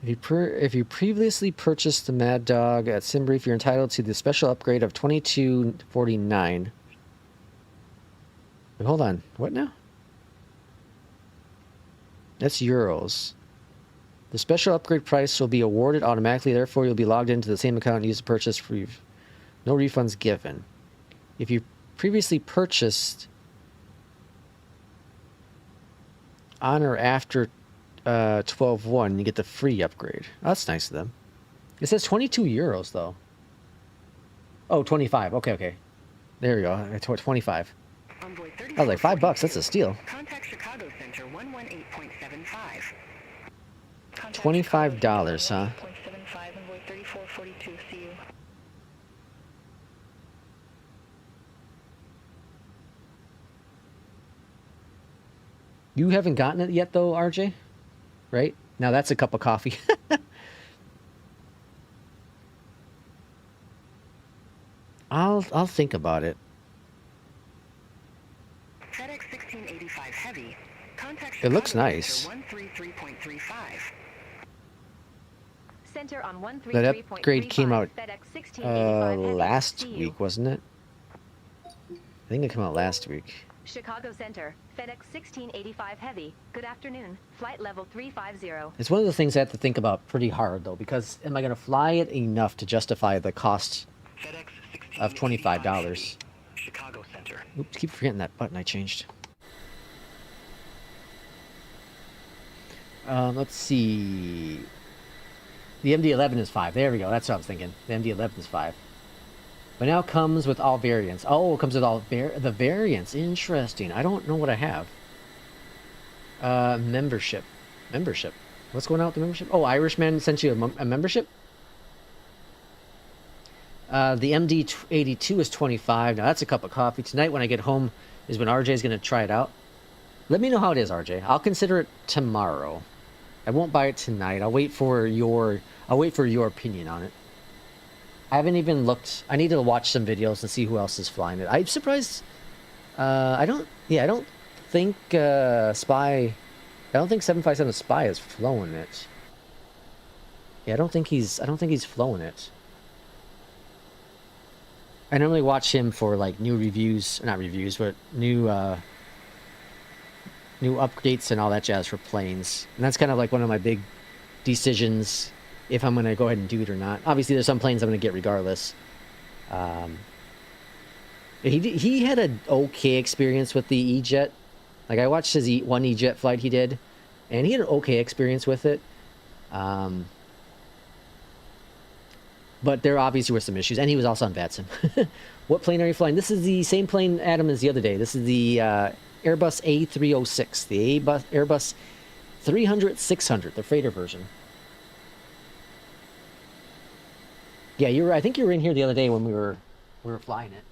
Speaker 1: If you previously purchased the Mad Dog at SimBrief, you're entitled to the special upgrade of $22.49. Wait, hold on. What now? That's euros. The special upgrade price will be awarded automatically. Therefore, you'll be logged into the same account and use the purchase free. No refunds given. If you previously purchased on or after 12.1, you get the free upgrade. Oh, that's nice of them. It says 22 euros though. Oh, 25. Okay, okay. There you go. 25. I was like, $5. That's a steal.
Speaker 3: Contact Chicago Center 118.75.
Speaker 1: $25, huh?
Speaker 3: 0.75 envoy 3442. See you.
Speaker 1: You haven't gotten it yet though, RJ? Right? Now that's a cup of coffee. I'll think about it.
Speaker 3: FedEx 1685 Heavy. Contact
Speaker 1: It looks
Speaker 3: Chicago
Speaker 1: nice.
Speaker 3: Center 133.35.
Speaker 4: Center on 133.35.
Speaker 1: That upgrade came out
Speaker 4: FedEx 1685 Heavy.
Speaker 1: last
Speaker 4: See you.
Speaker 1: week, wasn't it? I think it came out last week.
Speaker 4: Chicago Center, FedEx 1685 Heavy. Good afternoon. Flight level 350.
Speaker 1: It's one of the things I have to think about pretty hard though, because am I going to fly it enough to justify the cost
Speaker 2: FedEx
Speaker 1: of $25?
Speaker 2: Chicago Center.
Speaker 1: Oops, keep forgetting that button I changed. Let's see. The MD-11 is 5. There we go. That's what I was thinking. The MD-11 is 5. But now comes with all variants. Oh, it comes with all the variants. Interesting. I don't know what I have. Membership. Membership. What's going on with the membership? Oh, Irishman sent you a membership? The MD-82 is 25. Now, that's a cup of coffee. Tonight, when I get home, is when RJ is going to try it out. Let me know how it is, RJ. I'll consider it tomorrow. I won't buy it tonight. I'll wait for your opinion on it. I haven't even looked. I need to watch some videos and see who else is flying it. I'm surprised. I don't think Spy. I don't think 757 Spy has flown it. Yeah, I don't think he's flown it. I normally watch him for like new reviews, not reviews, but new updates and all that jazz for planes. And that's kind of like one of my big decisions if I'm going to go ahead and do it or not. Obviously, there's some planes I'm going to get regardless. He had an okay experience with the EJET. Like, I watched his one EJET flight he did, and he had an okay experience with it. But there obviously were some issues, and he was also on VATSIM. What plane are you flying? This is the same plane, Adam, as the other day. This is the Airbus A306, the Airbus 300-600, the freighter version. Yeah, I think you were in here the other day when we were flying it.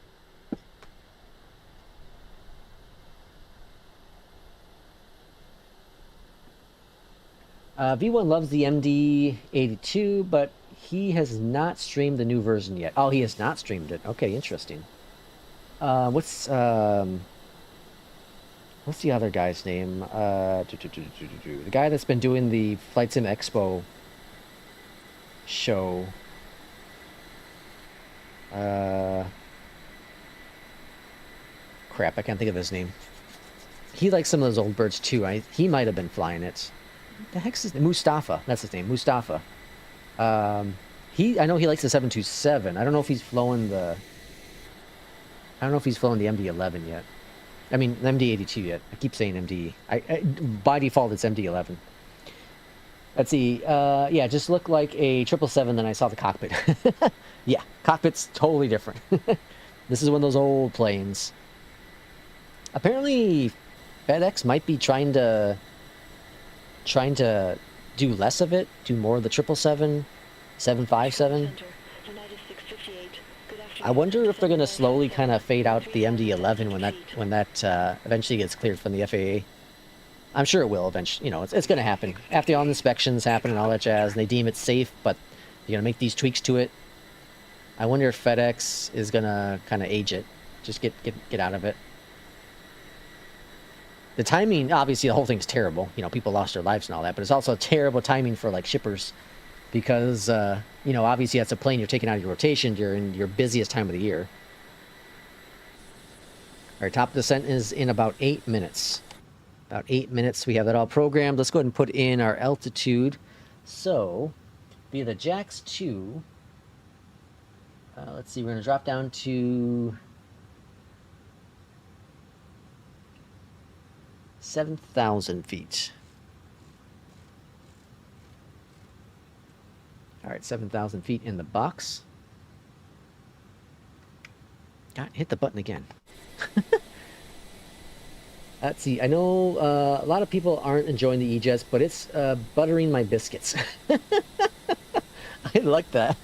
Speaker 1: V1 loves the MD-82, but he has not streamed the new version yet. Oh, he has not streamed it. Okay, interesting. What's the other guy's name? The guy that's been doing the Flight Sim Expo show. Crap, I can't think of his name. He likes some of those old birds too. He might have been flying it. The heck's his name? Mustafa. That's his name. Mustafa. I know he likes the 727. I don't know if he's flown the MD-11 yet. I mean, the MD-82 yet. I keep saying MD. By default, it's MD-11. Let's see. Yeah, just looked like a 777, then I saw the cockpit. Yeah, cockpit's totally different. This is one of those old planes. Apparently, FedEx might be trying to do less of it, do more of the 777, 757. I wonder if they're going to slowly kind of fade out the MD-11 when that eventually gets cleared from the FAA. I'm sure it will eventually. You know, it's going to happen after all the inspections happen and all that jazz, and they deem it safe. But you're going to make these tweaks to it. I wonder if FedEx is going to kind of age it, just get out of it. The timing, obviously, the whole thing's terrible. You know, people lost their lives and all that, but it's also terrible timing for like shippers, because you know, obviously that's a plane you're taking out of your rotation during your busiest time of the year. Our top descent is in about 8 minutes. About 8 minutes. We have that all programmed. Let's go ahead and put in our altitude. So, via the JAX 2, let's see, we're going to drop down to 7,000 feet. All right, 7,000 feet in the box. God, hit the button again. Let's see. I know a lot of people aren't enjoying the EJETs, but it's buttering my biscuits. I like that.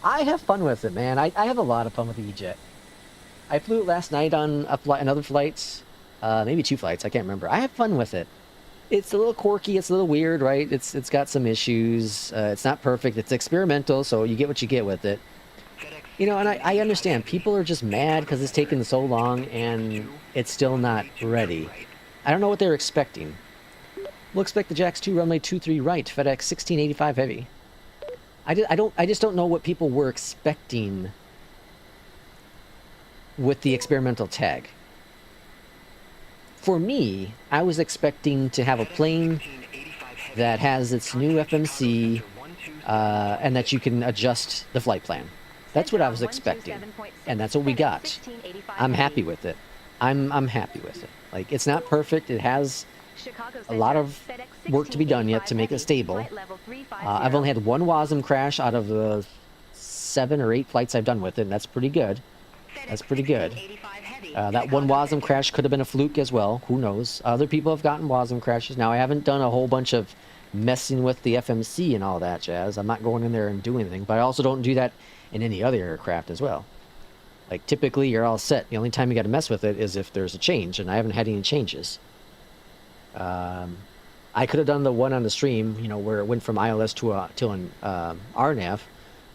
Speaker 1: I have fun with it, man. I have a lot of fun with the EJET. I flew it last night on another flight, maybe 2 flights. I can't remember. I have fun with it. It's a little quirky. It's a little weird, right? It's got some issues. It's not perfect. It's experimental, so you get what you get with it. You know, and I understand. People are just mad because it's taken so long and it's still not ready. I don't know what they're expecting. We'll expect the Jax 2 runway 23 right, FedEx 1685 heavy. I just don't know what people were expecting with the experimental tag. For me, I was expecting to have a plane that has its new FMC and that you can adjust the flight plan. That's what I was expecting, and that's what we got. I'm happy with it. I'm happy with it. Like, it's not perfect. It has a lot of work to be done yet to make it stable. I've only had 1 WASM crash out of the 7 or 8 flights I've done with it, and that's pretty good. That's pretty good. That 1 WASM crash could have been a fluke as well. Who knows? Other people have gotten WASM crashes. Now, I haven't done a whole bunch of messing with the FMC and all that jazz. I'm not going in there and doing anything, but I also don't do that in any other aircraft as well. Like, typically, you're all set. The only time you got to mess with it is if there's a change, and I haven't had any changes. I could have done the one on the stream, you know, where it went from ILS to an RNAV.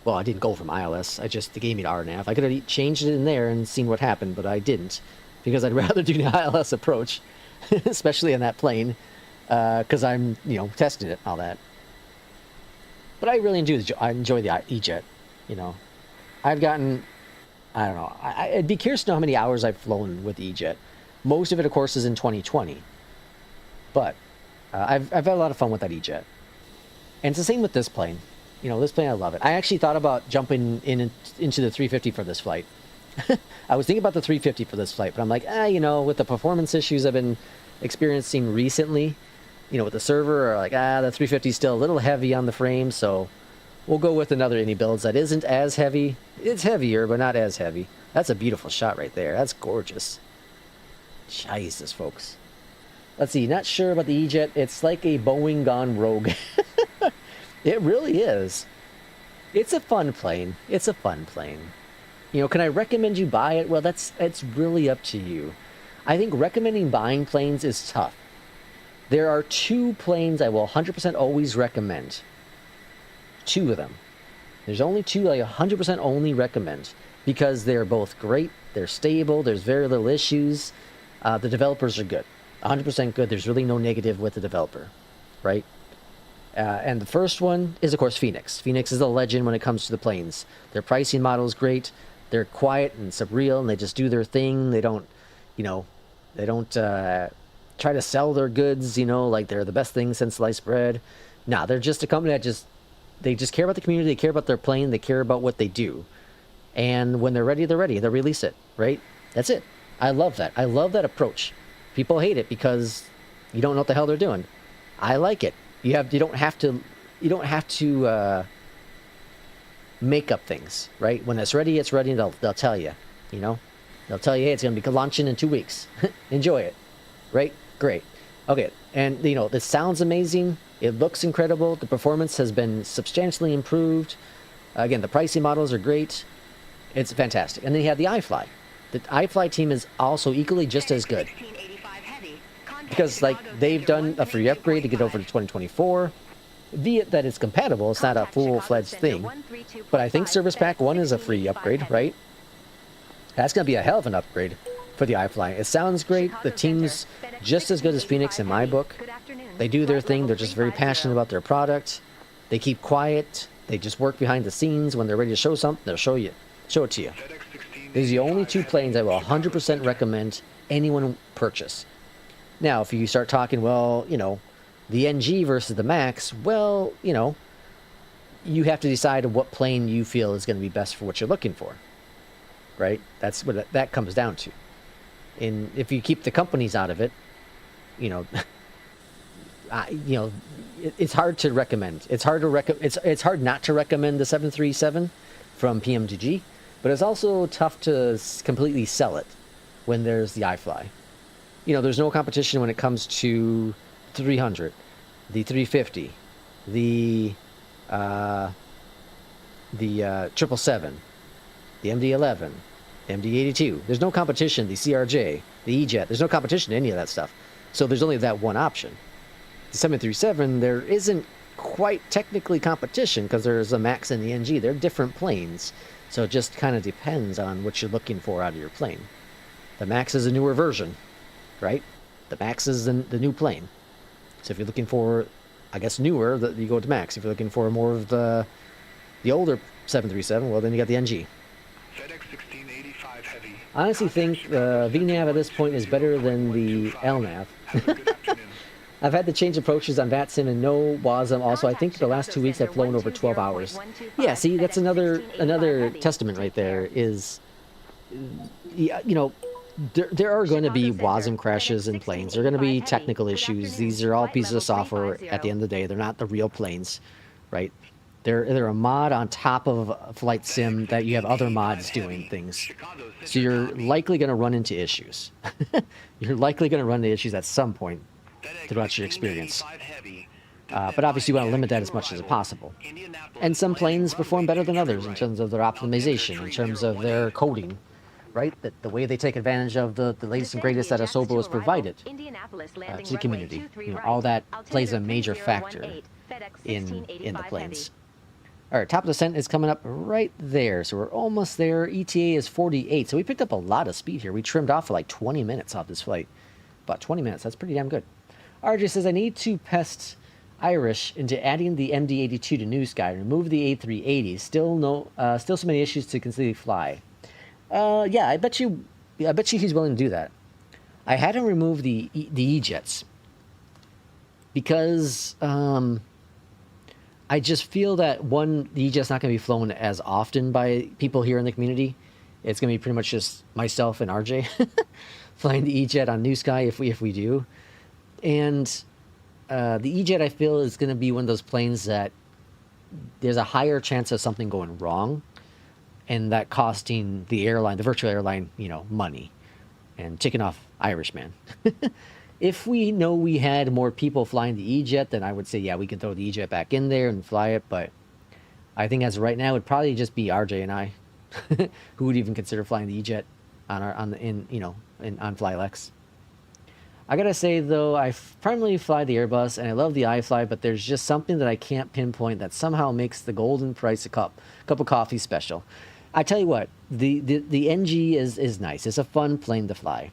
Speaker 1: Well, I didn't go from ILS. They gave me the RNAV. I could have changed it in there and seen what happened, but I didn't, because I'd rather do the ILS approach, especially on that plane, because I'm, you know, testing it and all that. But I really enjoy the EJET, you know. I've gotten, I don't know, I'd be curious to know how many hours I've flown with the EJET. Most of it, of course, is in 2020. But I've had a lot of fun with that EJET. And it's the same with this plane. You know, this plane, I love it. I actually thought about jumping into the 350 for this flight. I was thinking about the 350 for this flight, but I'm like, you know, with the performance issues I've been experiencing recently, you know, with the server, the 350 is still a little heavy on the frame, so we'll go with another Indy builds that isn't as heavy. It's heavier, but not as heavy. That's a beautiful shot right there. That's gorgeous. Jesus, folks. Let's see, not sure about the EJET. It's like a Boeing gone rogue. It really is. It's a fun plane. It's a fun plane. You know, can I recommend you buy it? Well, it's really up to you. I think recommending buying planes is tough. There are 2 planes I will 100% always recommend. 2 of them. There's only 2 I 100% only recommend, because they're both great, they're stable, there's very little issues. The developers are good. 100% good. There's really no negative with the developer, right? And the first one is, of course, FENIX. FENIX is a legend when it comes to the planes. Their pricing model is great. They're quiet and surreal, and they just do their thing. They don't, you know, try to sell their goods, you know, like they're the best thing since sliced bread. No, they're just a company that they just care about the community. They care about their plane. They care about what they do. And when they're ready, they're ready. They'll release it, right? That's it. I love that. I love that approach. People hate it because you don't know what the hell they're doing. I like it. You don't have to make up things, right? When it's ready, it's ready. They'll tell you, you know, they'll tell you, hey, it's going to be launching in 2 weeks. Enjoy it, right? Great. Okay, and you know, this sounds amazing. It looks incredible. The performance has been substantially improved. Again, the pricing models are great. It's fantastic. And then you have the iFly. The iFly team is also equally just as good, because like they've done a free upgrade to get over to 2024. Be it that it's compatible, it's not a full-fledged thing. But I think Service Pack 1 is a free upgrade, right? That's going to be a hell of an upgrade for the iFly. It sounds great. The team's just as good as FENIX in my book. They do their thing. They're just very passionate about their product. They keep quiet. They just work behind the scenes. When they're ready to show something, they'll show it to you. These are the only 2 planes I will 100% recommend anyone purchase. Now, if you start talking, well, you know, the NG versus the Max, well, you know, you have to decide what plane you feel is going to be best for what you're looking for, right? That's what that comes down to. And if you keep the companies out of it, you know, you know, it's hard to recommend. It's hard to it's hard not to recommend the 737 from PMDG, but it's also tough to completely sell it when there's the iFly. You know, there's no competition when it comes to 300, the 350, the 777, the MD-11, the MD-82. There's no competition. The CRJ, the EJET. There's no competition to any of that stuff. So there's only that one option. The 737, there isn't quite technically competition because there's a MAX and the NG. They're different planes. So it just kind of depends on what you're looking for out of your plane. The MAX is a newer version, right? The MAX is the new plane. So if you're looking for, I guess, newer, you go to MAX. If you're looking for more of the older 737, well, then you got the NG.
Speaker 5: FedEx 1685 heavy.
Speaker 1: I honestly think the VNAV at this point is better than the LNAV.
Speaker 5: Have a good afternoon.
Speaker 1: I've had to change approaches on VATSIM and no WASM. Also, I think the last 2 weeks I've flown over 12 hours. Yeah, see, that's another testament right there is, you know, there are going to be WASM crashes in planes. There are going to be technical issues. These are all pieces of software at the end of the day. They're not the real planes, right? They're a mod on top of a flight sim that you have other mods doing things. So you're likely going to run into issues. You're likely going to run into issues at some point throughout your experience. But obviously you want to limit that as much as possible. And some planes perform better than others in terms of their optimization, in terms of their coding, right? The way they take advantage of the latest and greatest that Asobo has provided to the community. You know, all that plays a major factor in the planes. All right, top of descent is coming up right there. So we're almost there. ETA is 48. So we picked up a lot of speed here. We trimmed off for like 20 minutes off this flight. About 20 minutes. That's pretty damn good. RJ says, I need to pest Irish into adding the MD-82 to NewSky. Remove the A380. Still so many issues to completely fly. Yeah, I bet you he's willing to do that. I had him remove the EJETs because I just feel that one, the EJET's not going to be flown as often by people here in the community. It's going to be pretty much just myself and RJ flying the EJET on NewSky if we do. And the EJET, I feel, is going to be one of those planes that there's a higher chance of something going wrong, and that costing the airline, the virtual airline, you know, money, and ticking off Irishman. If we know we had more people flying the EJET, then I would say, yeah, we can throw the EJET back in there and fly it. But I think as of right now, it'd probably just be RJ and I who would even consider flying the EJET on FlyLex. I gotta say though, I primarily fly the Airbus and I love the iFly, but there's just something that I can't pinpoint that somehow makes the golden price a cup of coffee special. I tell you what, the NG is nice. It's a fun plane to fly.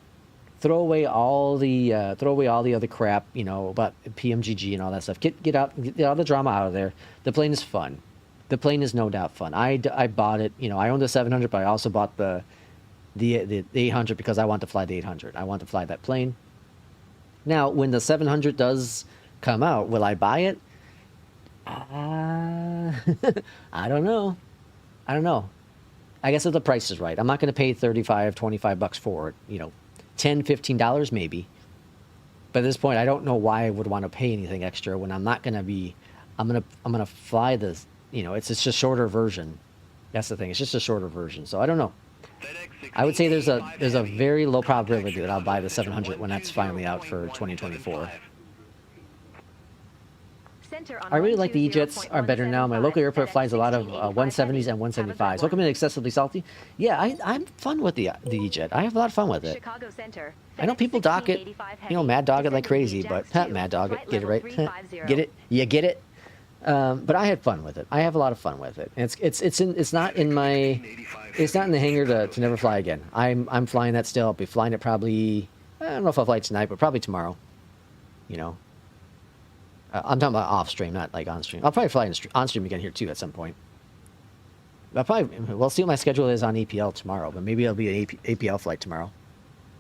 Speaker 1: Throw away all the other crap, you know, about PMDG and all that stuff. Get all the drama out of there. The plane is fun. The plane is no doubt fun. I bought it. You know, I owned the 700, but I also bought the 800 because I want to fly the 800. I want to fly that plane. Now, when the 700 does come out, will I buy it? I don't know. I guess if the price is right. I'm not going to pay $35, $25 for it. You know, $10, $15 maybe. But at this point, I don't know why I would want to pay anything extra when I'm not going to be. I'm gonna fly this. You know, it's just a shorter version. That's the thing. It's just a shorter version. So I don't know. I would say there's a very low probability that I'll buy the 700 when that's finally out for 2024. I really like the EJETs are better now. My local airport flies a lot of 170s and 175s. Welcome in Excessively Salty. Yeah, I'm fun with the EJET. I have a lot of fun with it. I know people dock it, you know, mad dog it like crazy, but mad dog it, get it right? Get it? You get it? But I had fun with it. I have a lot of fun with it. And it's not in the hangar to never fly again. I'm flying that still. I'll be flying it probably. I don't know if I'll fly it tonight, but probably tomorrow. You know. I'm talking about off stream, not like on stream. I'll probably fly on stream again here too at some point. We'll see what my schedule is on APL tomorrow, but maybe it'll be an APL flight tomorrow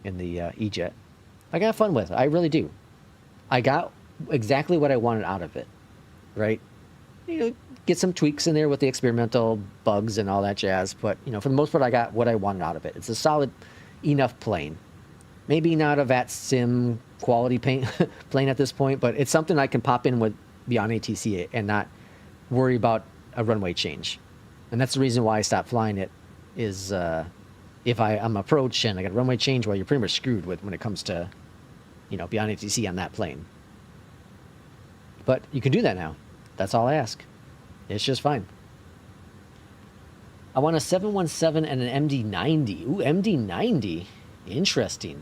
Speaker 1: in the EJET. I got fun with it. I really do. I got exactly what I wanted out of it. Right? You know, get some tweaks in there with the experimental bugs and all that jazz, but you know, for the most part, I got what I wanted out of it. It's a solid enough plane. Maybe not a VAT sim quality plane at this point, but it's something I can pop in with beyond ATC and not worry about a runway change. And that's the reason why I stopped flying it. Is if I'm approach and I got a runway change, well, you're pretty much screwed with when it comes to, you know, beyond ATC on that plane. But you can do that now. That's all I ask. It's just fine. I want a 717 and an MD-90. Ooh, MD-90. Interesting.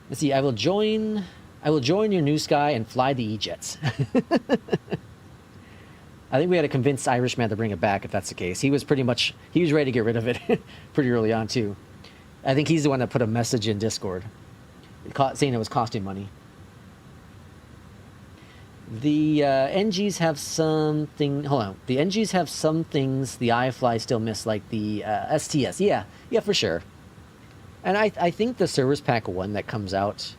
Speaker 1: Let's see. I will join your NewSky and fly the EJETs. I think we had to convince Irishman to bring it back if that's the case. He was ready to get rid of it pretty early on too. I think he's the one that put a message in Discord saying it was costing money. The NGs have something. Hold on. The NGs have some things the iFly still miss, like the STS. Yeah, for sure. And I think the Service Pack 1 that comes out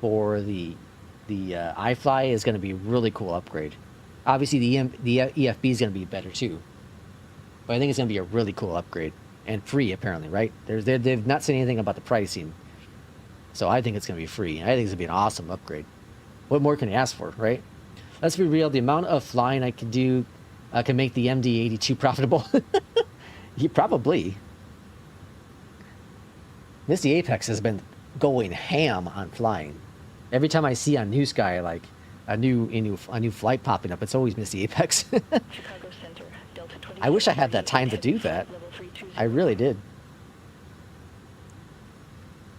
Speaker 1: for the iFly is going to be a really cool upgrade. Obviously, the EFB is going to be better too. But I think it's going to be a really cool upgrade. And free, apparently, right? They've not said anything about the pricing. So I think it's going to be free. I think it's going to be an awesome upgrade. What more can you ask for, right? Let's be real. The amount of flying I can do can make the MD82 profitable. Probably. Misty Apex has been going ham on flying. Every time I see on NewSky like a new flight popping up, it's always Misty Apex. I wish I had that time to do that. I really did.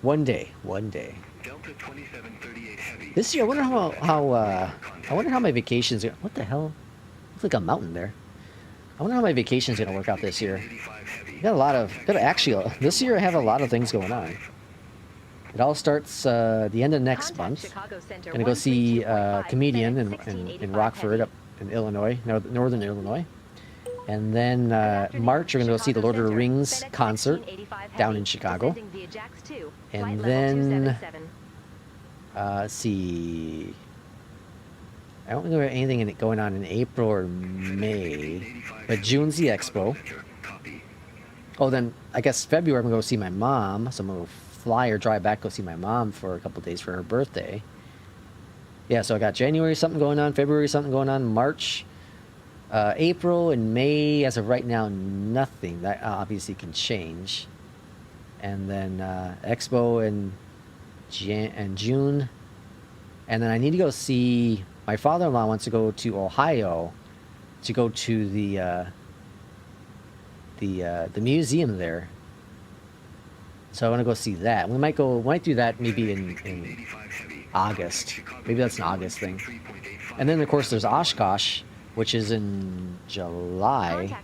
Speaker 1: One day.
Speaker 5: Delta 2738 Heavy.
Speaker 1: This year, I wonder how my vacation's gonna. What the hell? Looks like a mountain there. I wonder how my vacation's gonna work out this year. This year I have a lot of things going on. It all starts the end of next month. Gonna go see a comedian in Rockford, up in Illinois, northern Illinois. And then March, we're gonna go see the Lord of the Rings concert down in Chicago. And then let's see. I don't think we have anything going on in April or May, but June's the expo. Oh, then I guess February I'm gonna go see my mom. So I'm gonna fly or drive back, go see my mom for a couple days for her birthday. Yeah, so I got January something going on, February something going on, March, April and May. As of right now, nothing. That obviously can change. And then expo in June, and then I need to go see. My father-in-law wants to go to Ohio to go to the museum there. So I want to go see that. We might do that maybe in August. Maybe that's an August thing. And then of course there's Oshkosh, which is in July.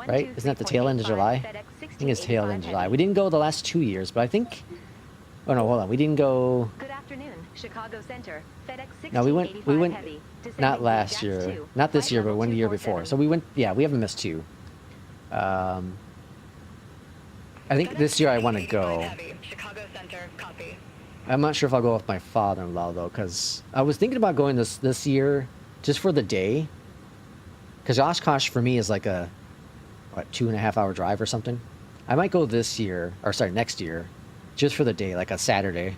Speaker 1: Right? Isn't that the tail end of July? I think it's tail end of July. We didn't go the last 2 years, but I think. Oh no, hold on. We didn't go.
Speaker 4: Good afternoon, Chicago Center. FedEx
Speaker 1: No, we went.
Speaker 4: heavy,
Speaker 1: Not last year, not this year, but one year before. So we went. Yeah, we haven't missed two. I think this year I want to go.
Speaker 3: Chicago Center, copy.
Speaker 1: I'm not sure if I'll go with my father-in-law though, because I was thinking about going this year just for the day. Because Oshkosh for me is like a 2.5 hour drive or something. I might go this year, or sorry, next year, just for the day, like a Saturday.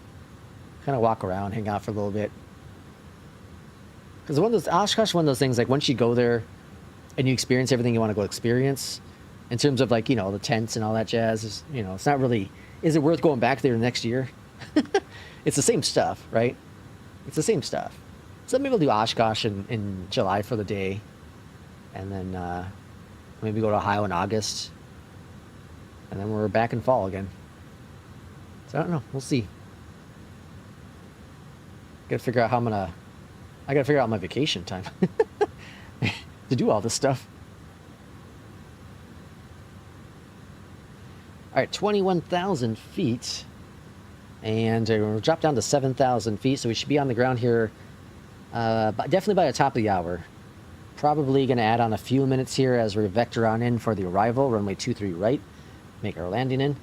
Speaker 1: Kind of walk around, hang out for a little bit. Because Oshkosh is one of those things, like once you go there and you experience everything you want to go experience, in terms of like, the tents and all that jazz, it's not really, is it worth going back there next year? It's the same stuff, right? It's the same stuff. So maybe we'll do Oshkosh in July for the day. And then maybe go to Ohio in August. And then we're back in fall again. So I don't know. We'll see. Gotta figure out I gotta figure out my vacation time to do all this stuff. All right, 21,000 feet. And we'll drop down to 7,000 feet. So we should be on the ground here definitely by the top of the hour. Probably going to add on a few minutes here as we vector on in for the arrival. Runway 23 right. Make our landing in.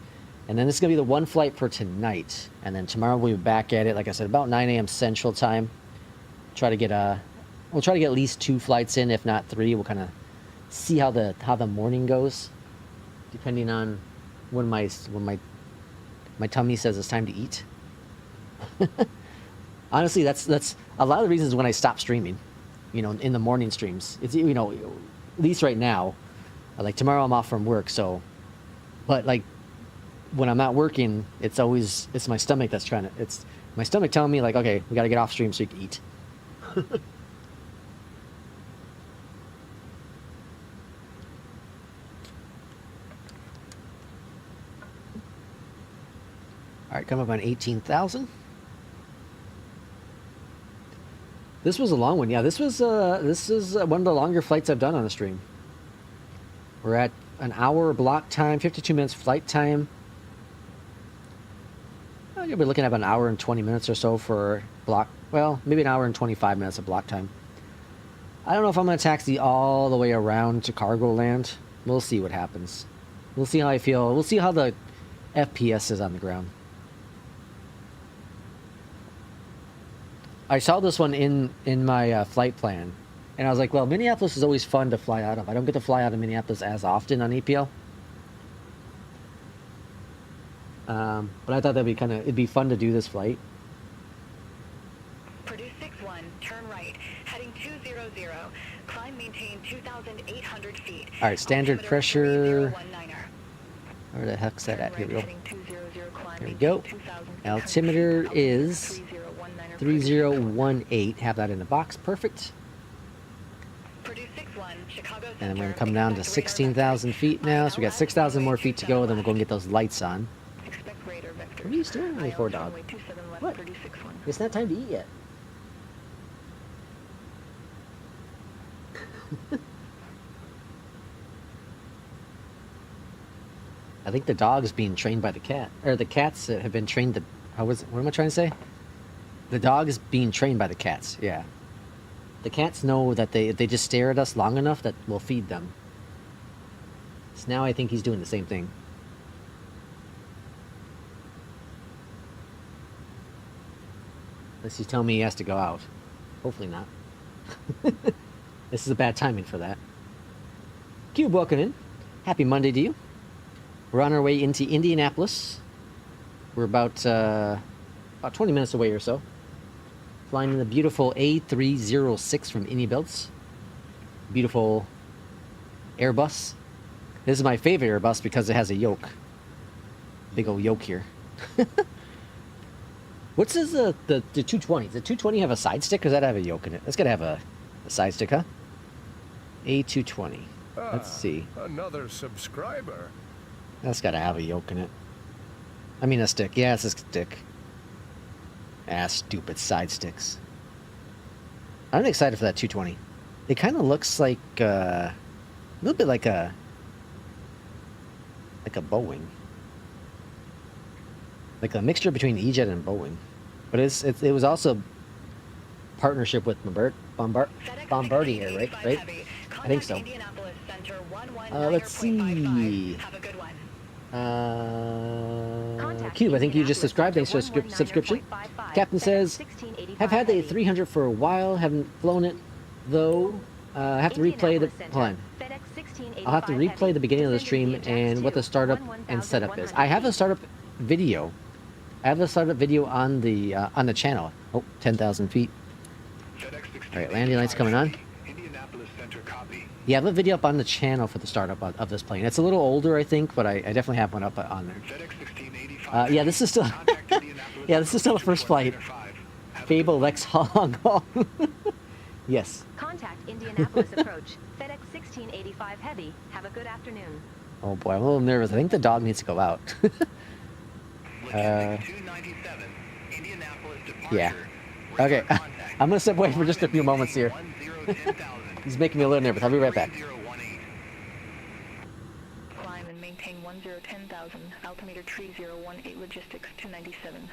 Speaker 1: And then this is going to be the one flight for tonight. And then tomorrow we'll be back at it, like I said, about 9 a.m. Central Time. We'll try to get at least 2 flights in, if not 3. We'll kind of see how the morning goes, depending on when my My tummy says it's time to eat. Honestly, that's a lot of the reasons when I stop streaming, you know, in the morning streams. It's, you know, at least right now, like tomorrow I'm off from work, so, but like when I'm not working, it's my stomach that's it's my stomach telling me like, okay, we got to get off stream so you can eat. All right, come up on 18,000. This was a long one. Yeah, this is one of the longer flights I've done on the stream. We're at an hour block time, 52 minutes flight time. You'll be looking at about an hour and 20 minutes or so for block. Well, maybe an hour and 25 minutes of block time. I don't know if I'm going to taxi all the way around to cargo land. We'll see what happens. We'll see how I feel. We'll see how the FPS is on the ground. I saw this one in my flight plan, and I was like, well, Minneapolis is always fun to fly out of. I don't get to fly out of Minneapolis as often on APL. But I thought it'd be fun to do this flight.
Speaker 3: Produce 61, turn right, heading 200, climb maintain 2,800 feet.
Speaker 1: All right, standard
Speaker 3: Altimeter
Speaker 1: pressure.
Speaker 3: 3019er.
Speaker 1: Where the heck's that at? Here we go.
Speaker 3: Heading 200, climb
Speaker 1: There we
Speaker 3: maintain
Speaker 1: go.
Speaker 3: 2,600
Speaker 1: Altimeter
Speaker 3: feet.
Speaker 1: is
Speaker 3: 3019er.
Speaker 1: 3018. Have that in the box. Perfect.
Speaker 3: Produce 61, Chicago
Speaker 1: And I'm going to
Speaker 3: Center,
Speaker 1: come down to
Speaker 3: expect radar
Speaker 1: 16,000
Speaker 3: vector.
Speaker 1: feet now. So we got 6,000 more feet to go. Then we'll go and get those lights on.
Speaker 3: Expect radar vector.
Speaker 1: What are you staring at me for, dog?
Speaker 3: Runway 27 left,
Speaker 1: What?
Speaker 3: 361.
Speaker 1: It's not time to eat yet. I think the dog's being trained by the cat. Or the cats have been trained to... What am I trying to say? The dog is being trained by the cats, yeah. The cats know that if they just stare at us long enough that we'll feed them. So now I think he's doing the same thing. Unless he's telling me he has to go out. Hopefully not. This is a bad timing for that. Cube, welcome in. Happy Monday to you. We're on our way into Indianapolis. We're about 20 minutes away or so. Flying in the beautiful A306 from Indybuilds. Beautiful Airbus. This is my favorite Airbus because it has a yoke. Big old yoke here. What's this, the 220? Does the 220 have a side stick, or does that have a yoke in it? It's got to have a side stick, huh? A220. Let's see.
Speaker 6: Another subscriber.
Speaker 1: That's got to have a yoke in it. I mean a stick. Yeah, it's a stick. Ah, stupid side sticks. I'm excited for that 220. It kind of looks like a little bit like a Boeing, like a mixture between EJET and Boeing. But it was also partnership with Bombardier, right? I think so. Let's see. Cube, I think you just subscribed. Thanks for the subscription. Captain says, have had the 300 for a while. Haven't flown it, though. I have to replay the... Hold on. I'll have to replay the beginning of the stream and what the startup and setup is. I have a startup video. I have a startup video on the channel. Oh, 10,000 feet. All right, landing lights coming on.
Speaker 5: Indianapolis Center copy.
Speaker 1: Yeah, I have a video up on the channel for the startup of this plane. It's a little older, I think, but I definitely have one up on there.
Speaker 5: FedEx 1685.
Speaker 1: Yeah, this is still... yeah, this is still the first flight. Fable Lex Hong Kong. Yes.
Speaker 4: Contact Indianapolis approach. FedEx 1685 Heavy. Have a good afternoon.
Speaker 1: Oh boy, I'm a little nervous. I think the dog needs to go out.
Speaker 2: Logistics 297, Indianapolis departure.
Speaker 1: Yeah. Okay. I'm gonna step away for just a few moments here. He's making me a little nervous. I'll be right back.
Speaker 3: Climb and maintain 10,000, altimeter 3018, logistics 297.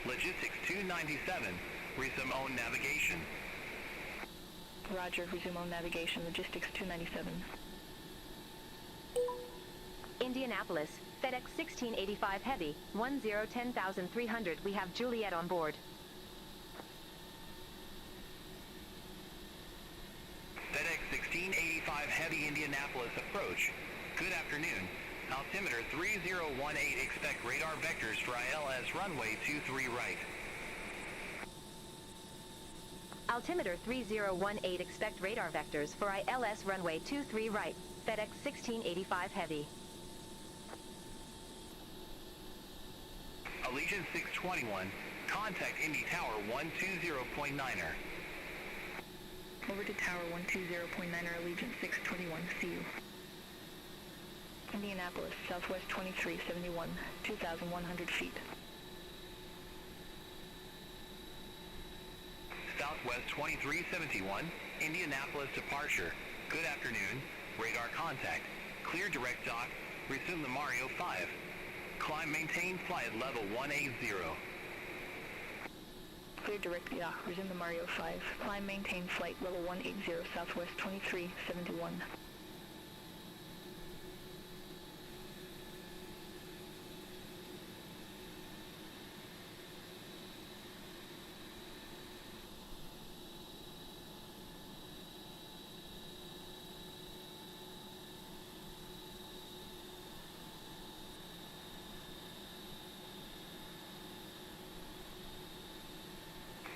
Speaker 2: Logistics 297, resume own navigation.
Speaker 3: Roger, resume on navigation, logistics 297.
Speaker 4: Indianapolis, FedEx 1685 Heavy, 10,300. We have Juliet on board.
Speaker 2: FedEx 1685 Heavy Indianapolis approach. Good afternoon. Altimeter 3018, expect radar vectors for ILS runway 23 right.
Speaker 4: Altimeter 3018, expect radar vectors for ILS runway 23 right, FedEx 1685 Heavy.
Speaker 2: Allegiant 621, contact Indy Tower 120.9er.
Speaker 3: Over to Tower 120.9er, Allegiant 621, see you. Indianapolis, Southwest 2371, 2,100 feet.
Speaker 2: Southwest 2371, Indianapolis departure. Good afternoon, radar contact. Clear direct dock, resume the Mario 5. Climb maintain flight level 180.
Speaker 3: Clear direct dock, resume the Mario 5. Climb maintain flight level 180, Southwest 2371.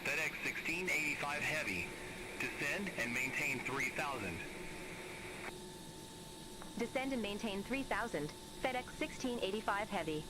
Speaker 2: FedEx 1685 Heavy. Descend and maintain 3000.
Speaker 4: Descend and maintain 3000, FedEx 1685 Heavy.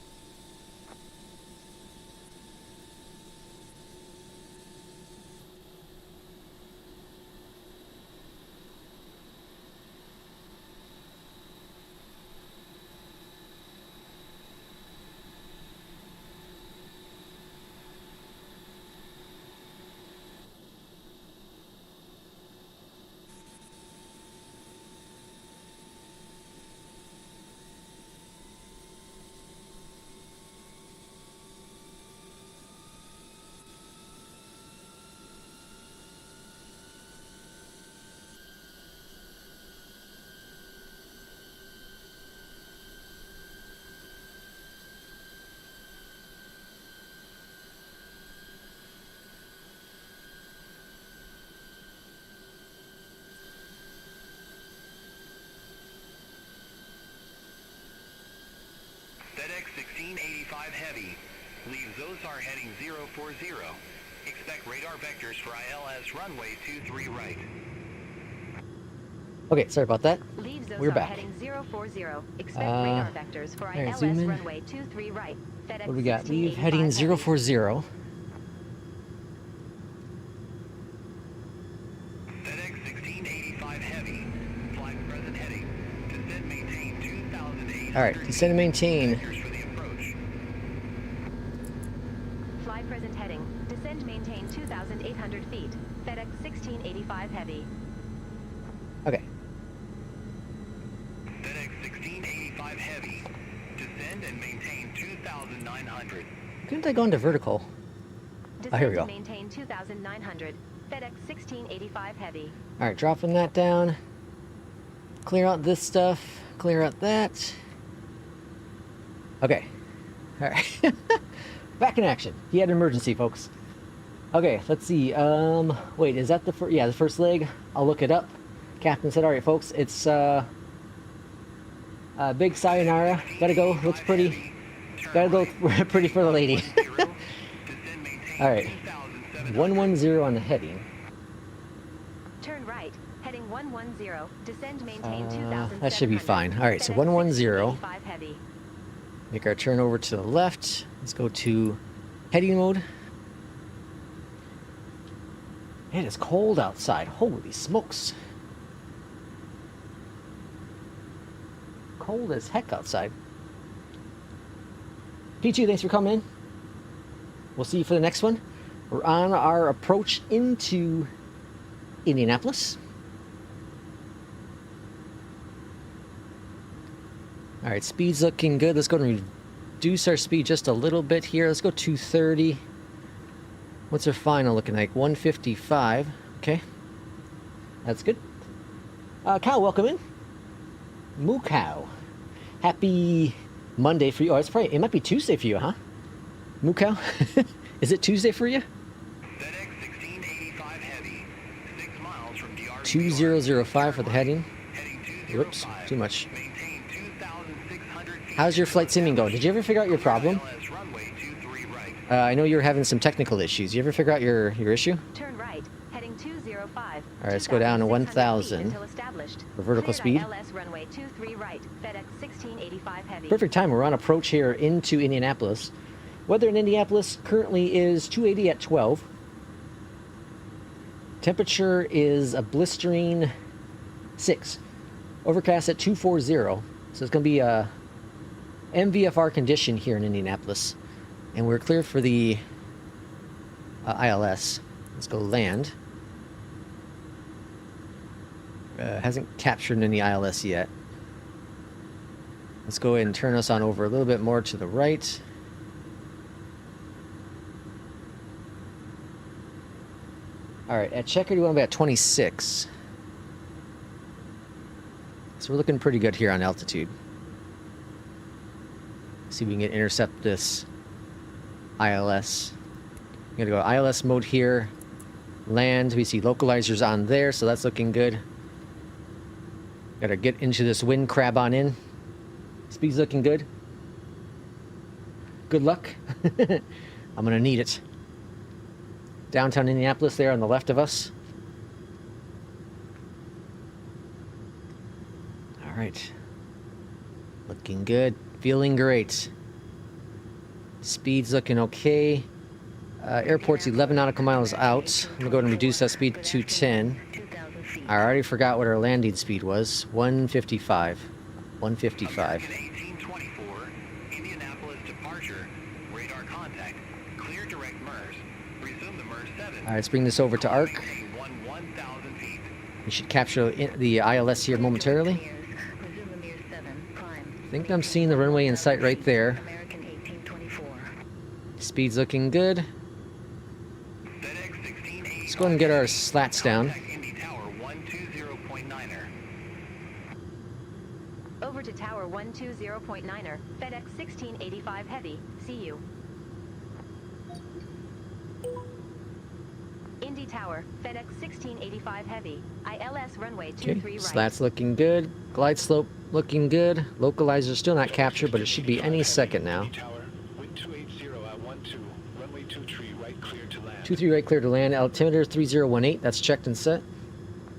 Speaker 2: FedEx 1685 Heavy. Leave Zosar heading 040. Expect radar vectors for ILS runway 23 right.
Speaker 1: Okay, sorry about that.
Speaker 4: Leave
Speaker 1: We're
Speaker 4: Zosar
Speaker 1: back.
Speaker 4: heading 040. Expect radar vectors for
Speaker 1: alright,
Speaker 4: ILS
Speaker 1: zoom in.
Speaker 4: runway 23 right, FedEx
Speaker 1: What do we got? Leave
Speaker 4: 1685
Speaker 1: heading
Speaker 4: Heavy.
Speaker 1: 040.
Speaker 2: FedEx 1685 Heavy. Flight present heading. Descend maintain 2,800.
Speaker 1: Alright, descend and maintain.
Speaker 2: Vectors for the approach.
Speaker 4: Fly present heading. Descend maintain 2,800 feet, FedEx 1685 Heavy.
Speaker 1: Okay.
Speaker 2: FedEx 1685 Heavy. Descend and maintain 2,900.
Speaker 1: Couldn't I go into vertical?
Speaker 4: Descend
Speaker 1: here we go.
Speaker 4: and maintain 2,900, FedEx 1685 Heavy.
Speaker 1: Alright, dropping that down. Clear out this stuff. Clear out that. Okay. Alright. Back in action. He had an emergency, folks. Okay, let's see. Wait, is that the first? Yeah, the first leg. I'll look it up. Captain said, alright, folks, it's, big sayonara. Gotta go. Looks pretty. Gotta go pretty for the lady. Alright. 110 on the heading.
Speaker 4: Turn right, heading 110, descend maintain 2,700.
Speaker 1: That should be fine. Alright, so
Speaker 4: FedEx
Speaker 1: 110.
Speaker 4: 1685 Heavy.
Speaker 1: Make our turn over to the left. Let's go to heading mode. It is cold outside. Holy smokes. Cold as heck outside. Peachy, thanks for coming in. We'll see you for the next one. We're on our approach into Indianapolis. Alright, speed's looking good. Let's go and reduce our speed just a little bit here. Let's go 230. What's our final looking like? 155. Okay. That's good. Cow, welcome in. Moo Cow. Happy Monday for you. Oh, it's probably, it might be Tuesday for you, huh? Moo Cow? Is it Tuesday for you?
Speaker 2: FedEx 1685 Heavy. 6 miles from DR.
Speaker 1: 2005 for the heading.
Speaker 2: Heading 205.
Speaker 1: Whoops, too much.
Speaker 2: Maintain 2,600.
Speaker 1: How's your flight simming going? Did you ever figure out your problem?
Speaker 2: ILS runway 23 right.
Speaker 1: I know you were having some technical issues. You ever figure out your issue?
Speaker 4: Turn right, heading 205.
Speaker 1: All right, let's go down to 1,000 for vertical speed.
Speaker 4: ILS runway 23 right, FedEx 1685 heavy.
Speaker 1: Perfect time. We're on approach here into Indianapolis. Weather in Indianapolis currently is 280 at 12. Temperature is a blistering 6. Overcast at 240. So it's going to be a MVFR condition here in Indianapolis. And we're clear for the ILS. Let's go land. Hasn't captured any ILS yet. Let's go ahead and turn us on over a little bit more to the right. Alright, at checker we want to be at 26. So we're looking pretty good here on altitude. See if we can intercept this ILS. I'm gonna go ILS mode here. Land, we see localizers on there, so that's looking good. Gotta get into this wind, crab on in. Speed's looking good. Good luck. I'm gonna need it. Downtown Indianapolis there on the left of us. All right. Looking good. Feeling great. Speed's looking okay. Airport's 11 nautical miles out. I'm gonna go ahead and reduce that speed to 210.
Speaker 3: 2,000 feet.
Speaker 1: I already forgot what our landing speed was. 155. 155.
Speaker 2: American 1824, Indianapolis departure, radar contact, clear direct MERS, resume the MERS 7.
Speaker 1: All right, let's bring this over to ARC.
Speaker 2: 1,000 feet.
Speaker 1: We should capture the ILS here momentarily.
Speaker 3: Resume the Mir 7, climb.
Speaker 1: I think I'm seeing the runway in sight right there.
Speaker 3: American 1824.
Speaker 1: Speed's looking good.
Speaker 2: FedEx 1685.
Speaker 1: Let's go ahead and get our slats down.
Speaker 2: Contact Indy Tower 120.9er.
Speaker 4: Over to Tower 120.9er, FedEx 1685 heavy. See you. Indy Tower, FedEx 1685 heavy. ILS runway 23 right.
Speaker 1: Slats looking good. Glide slope looking good. Localizer still not captured, but it should be any second now.
Speaker 5: Tower, wind 280 at 12, runway 23 right clear to land.
Speaker 1: 23 right clear to land. Altimeter 3018. That's checked and set.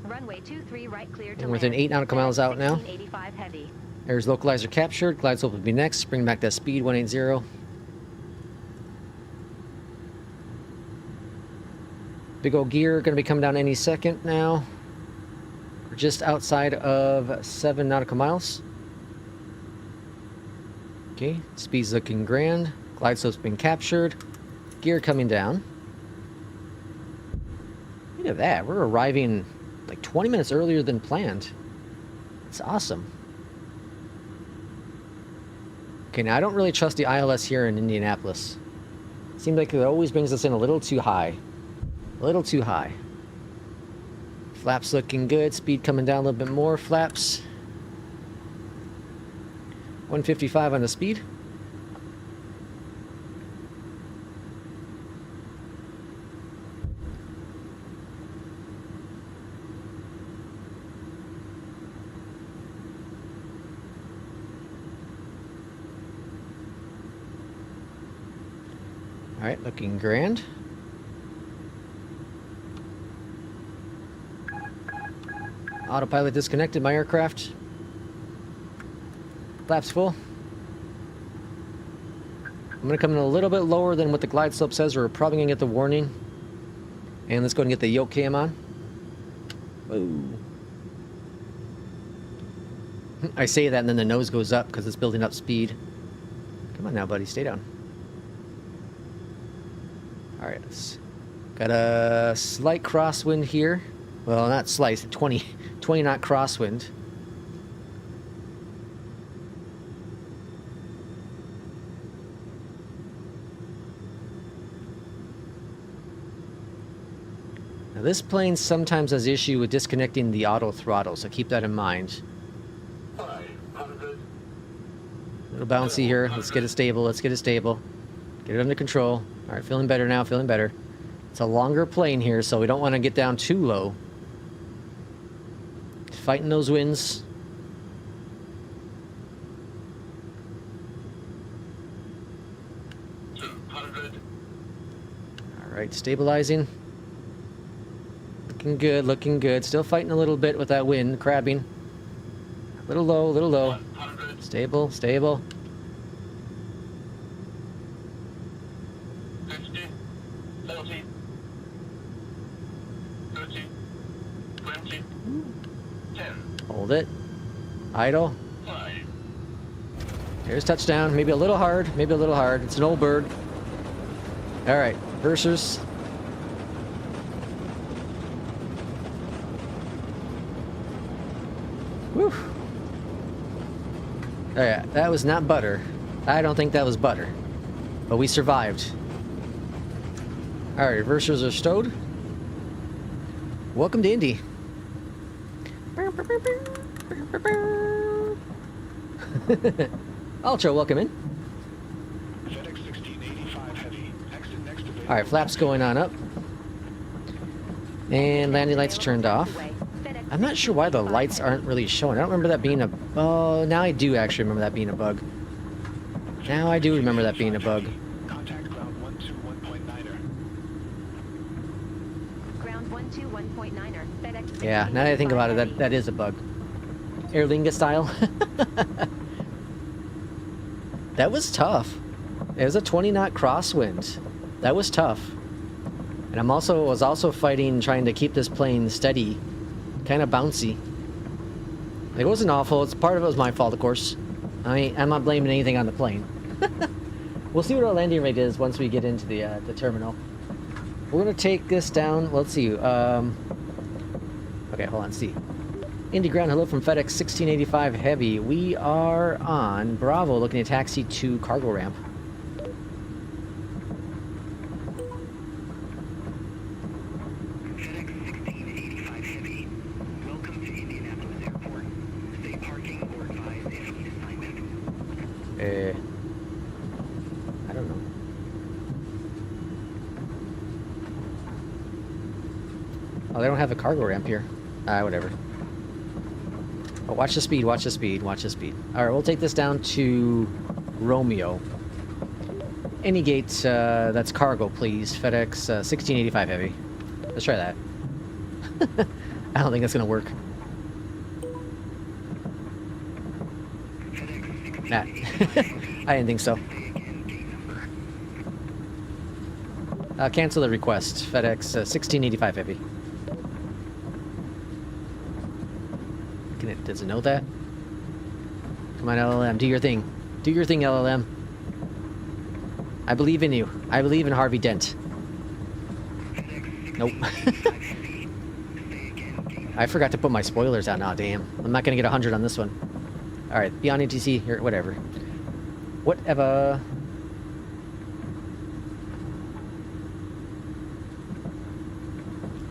Speaker 4: Runway 23 right clear to
Speaker 1: And within
Speaker 4: land.
Speaker 1: 8 nautical miles out now.
Speaker 4: 1685 heavy.
Speaker 1: There's localizer captured. Glide slope will be next. Bring back that speed 180. Big old gear going to be coming down any second now. We're just outside of 7 nautical miles. Okay, speed's looking grand. Glide slope's been captured. Gear coming down. Look at that. We're arriving like 20 minutes earlier than planned. It's awesome. Okay, now I don't really trust the ILS here in Indianapolis. Seems like it always brings us in a little too high. A little too high. Flaps looking good. Speed coming down a little bit more. Flaps. 155 on the speed. All right, looking grand. Autopilot disconnected my aircraft. Flaps full. I'm going to come in a little bit lower than what the glide slope says. We're probably going to get the warning. And let's go and get the Yoke cam on. Whoa. I say that and then the nose goes up because it's building up speed. Come on now, buddy. Stay down. Alright, got a slight crosswind here. Well, not slight, 20 knot crosswind. Now this plane sometimes has issue with disconnecting the auto throttle, so keep that in mind. A little bouncy here. Let's get it stable. Let's get it stable. Get it under control. All right, feeling better now. Feeling better. It's a longer plane here, so we don't want to get down too low. Fighting those winds.
Speaker 2: 100.
Speaker 1: All right, stabilizing. Looking good, looking good. Still fighting a little bit with that wind, crabbing. A little low, a little low.
Speaker 2: 100.
Speaker 1: Stable, stable.
Speaker 2: 50. 40. 30. 20. 10.
Speaker 1: Hold it. Idle.
Speaker 2: 5.
Speaker 1: Here's touchdown. Maybe a little hard, maybe a little hard. It's an old bird. All right, versers. Whew. Oh yeah, that was not butter. I don't think that was butter. But we survived. Alright, reversers are stowed. Welcome to Indy. Ultra, welcome in.
Speaker 5: FedEx 1685 heavy. Exit next available.
Speaker 1: Alright, flaps going on up. And landing lights turned off. I'm not sure why the lights aren't really showing. I don't remember that being a... Oh, now I do actually remember that being a bug. Now I do remember that being a bug.
Speaker 5: Contact ground 121.9er.
Speaker 4: Ground 121.9er. FedEx.
Speaker 1: Yeah, now that I think about it, that is a bug. Aer Lingus style. That was tough. It was a 20-knot crosswind. That was tough. And was also fighting, trying to keep this plane steady. Kind of bouncy. It wasn't awful. Part of it was my fault, of course. I'm not blaming anything on the plane. We'll see what our landing rate is once we get into the terminal. We're gonna take this down. Let's see. Okay, hold on. See. Indy ground. Hello from FedEx 1685 Heavy. We are on Bravo, looking to taxi to cargo ramp.
Speaker 3: FedEx 1685 Heavy. Welcome to Indianapolis Airport. Stay parking or advise if you need assignment.
Speaker 1: I don't know. Oh, they don't have a cargo ramp here. Whatever. Oh, watch the speed, watch the speed, watch the speed. Alright, we'll take this down to Romeo. Any gate that's cargo, please. FedEx 1685 Heavy. Let's try that. I don't think that's gonna work. Nah. I didn't think so. Cancel the request. FedEx 1685 Heavy. Does it know that? Come on, LLM. Do your thing. Do your thing, LLM. I believe in you. I believe in Harvey Dent. Nope. I forgot to put my spoilers on. Aw, damn. I'm not going to get 100 on this one. Alright, beyond ATC. Here, whatever. Whatever.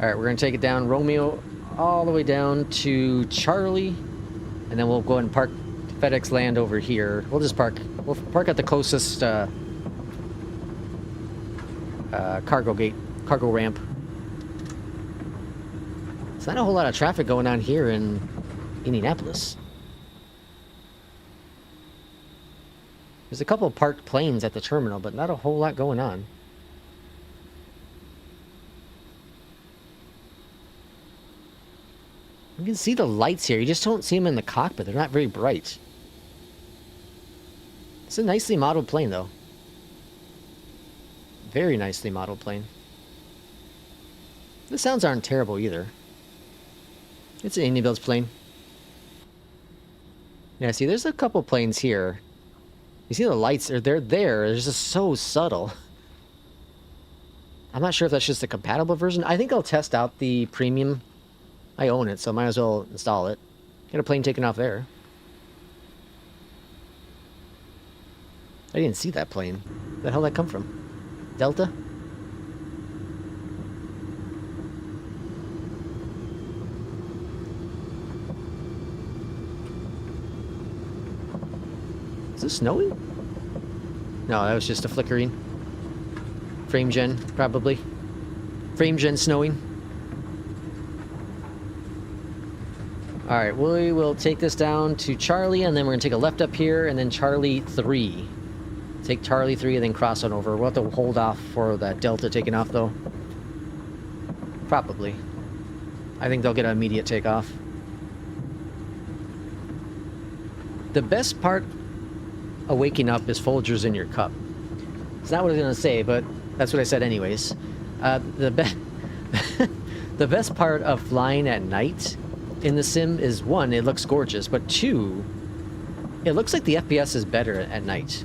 Speaker 1: Alright, we're going to take it down. Romeo all the way down to Charlie. And then we'll go and park FedEx land over here. We'll just park. We'll park at the closest cargo gate, cargo ramp. There's not a whole lot of traffic going on here in Indianapolis. There's a couple of parked planes at the terminal, but not a whole lot going on. You can see the lights here. You just don't see them in the cockpit. They're not very bright. It's a nicely modeled plane, though. Very nicely modeled plane. The sounds aren't terrible, either. It's an Indy builds plane. Yeah, see, there's a couple planes here. You see the lights? They're there. They're just so subtle. I'm not sure if that's just a compatible version. I think I'll test out the premium. I own it, so might as well install it. Get a plane taken off there. I didn't see that plane. Where the hell did that come from? Delta? Is it snowing? No, that was just a flickering. Frame gen, probably. Frame gen snowing. Alright, we will take this down to Charlie, and then we're going to take a left up here, and then Charlie 3. Take Charlie 3 and then cross on over. We'll have to hold off for that Delta taking off, though. Probably. I think they'll get an immediate takeoff. The best part of waking up is Folgers in your cup. It's not what I was going to say, but that's what I said anyways. The best part of flying at night in the sim is, one, it looks gorgeous, but two, it looks like the FPS is better at night.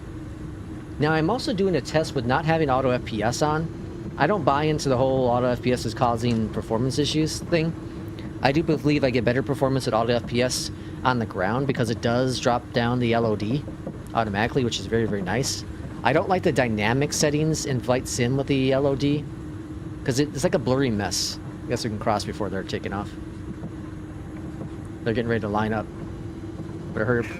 Speaker 1: Now, I'm also doing a test with not having auto FPS on. I don't buy into the whole auto FPS is causing performance issues thing. I do believe I get better performance at auto FPS on the ground because it does drop down the LOD automatically, which is very, very nice. I don't like the dynamic settings in Flight Sim with the LOD because it's like a blurry mess. I guess we can cross before they're taking off. They're getting ready to line up. Better hurry up.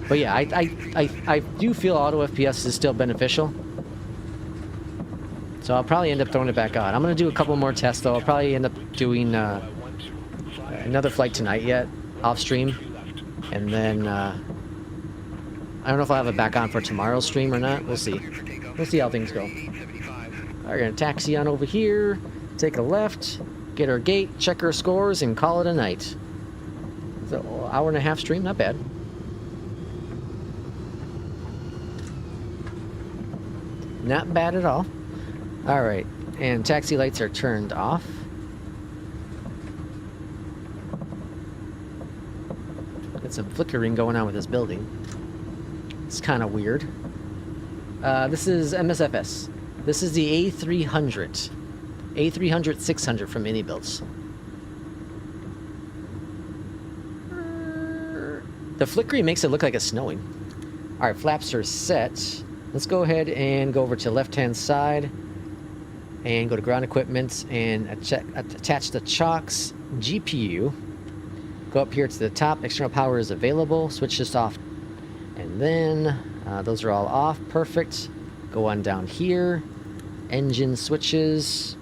Speaker 1: But yeah, I do feel auto FPS is still beneficial. So I'll probably end up throwing it back on. I'm going to do a couple more tests, though. I'll probably end up doing another flight tonight yet, off stream. And then, I don't know if I'll have it back on for tomorrow's stream or not. We'll see. We'll see how things go. We're going to taxi on over here, take a left, get our gate, check our scores, and call it a night. So, hour and a half stream, not bad. Not bad at all. Alright, and taxi lights are turned off. Got some flickering going on with this building. It's kind of weird. This is Msfs. This is the A300. A300 600 from Mini-Builds. The flickering makes it look like it's snowing. Alright, flaps are set. Let's go ahead and go over to left-hand side and go to ground equipment and attach the chocks GPU. Go up here to the top. External power is available. Switch this off. And then those are all off. Perfect. Go on down here. Engine switches.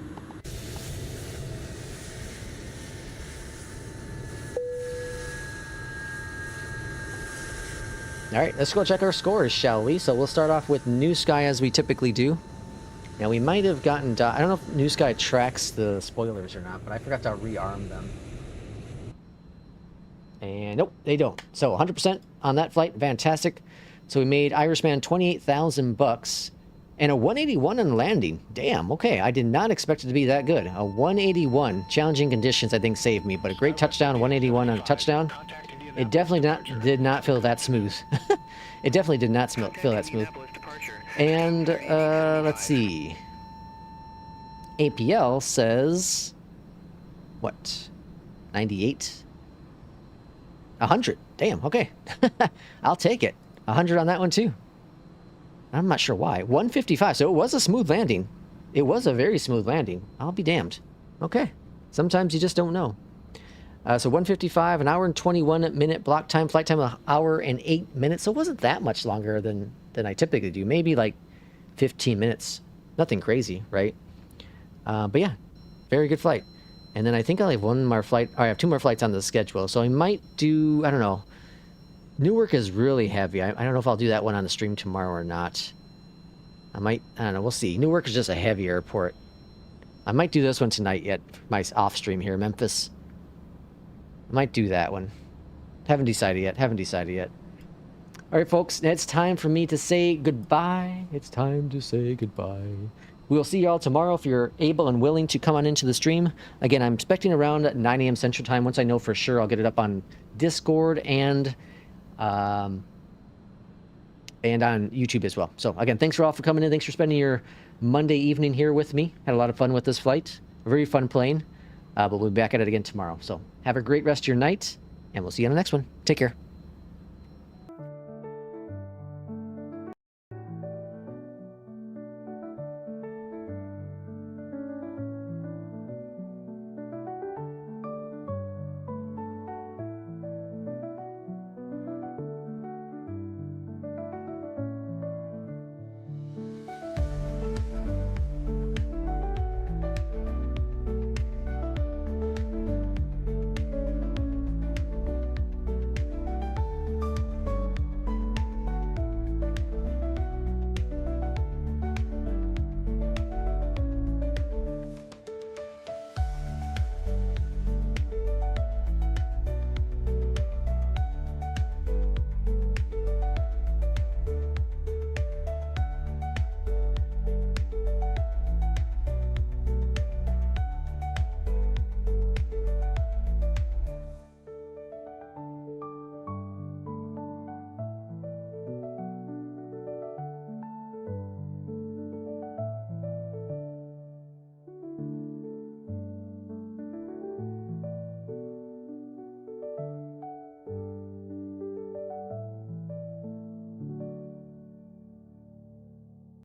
Speaker 1: Alright, let's go check our scores, shall we? So we'll start off with NewSky as we typically do. Now we might have gotten... I don't know if NewSky tracks the spoilers or not, but I forgot to rearm them. And nope, they don't. So 100% on that flight, fantastic. So we made Irishman 28,000 bucks and a 181 on landing. Damn, okay, I did not expect it to be that good. A 181, challenging conditions I think saved me, but a great touchdown, 181 on a touchdown. It definitely did not feel that smooth. It definitely did not feel that smooth. And let's see. APL says what? 98. 100. Damn. Okay. I'll take it. 100 on that one too. I'm not sure why. 155. So it was a smooth landing. It was a very smooth landing. I'll be damned. Okay. Sometimes you just don't know. So 155, an hour and 21 minute block time, flight time, an hour and 8 minutes. So it wasn't that much longer than I typically do. Maybe like 15 minutes. Nothing crazy, right? But yeah, very good flight. And then I think I'll have one more flight. I have 2 more flights on the schedule. So I might do, I don't know. Newark is really heavy. I don't know if I'll do that one on the stream tomorrow or not. I don't know. We'll see. Newark is just a heavy airport. I might do this one tonight yet. My off stream here, Memphis. I might do that one. Haven't decided yet. All right, folks, it's time for me to say goodbye. It's time to say goodbye. We'll see y'all tomorrow if you're able and willing to come on into the stream. Again, I'm expecting around 9 a.m. Central Time. Once I know for sure, I'll get it up on Discord and on YouTube as well. So, again, thanks for all for coming in. Thanks for spending your Monday evening here with me. Had a lot of fun with this flight. Very fun plane. But we'll be back at it again tomorrow. So have a great rest of your night, and we'll see you on the next one. Take care.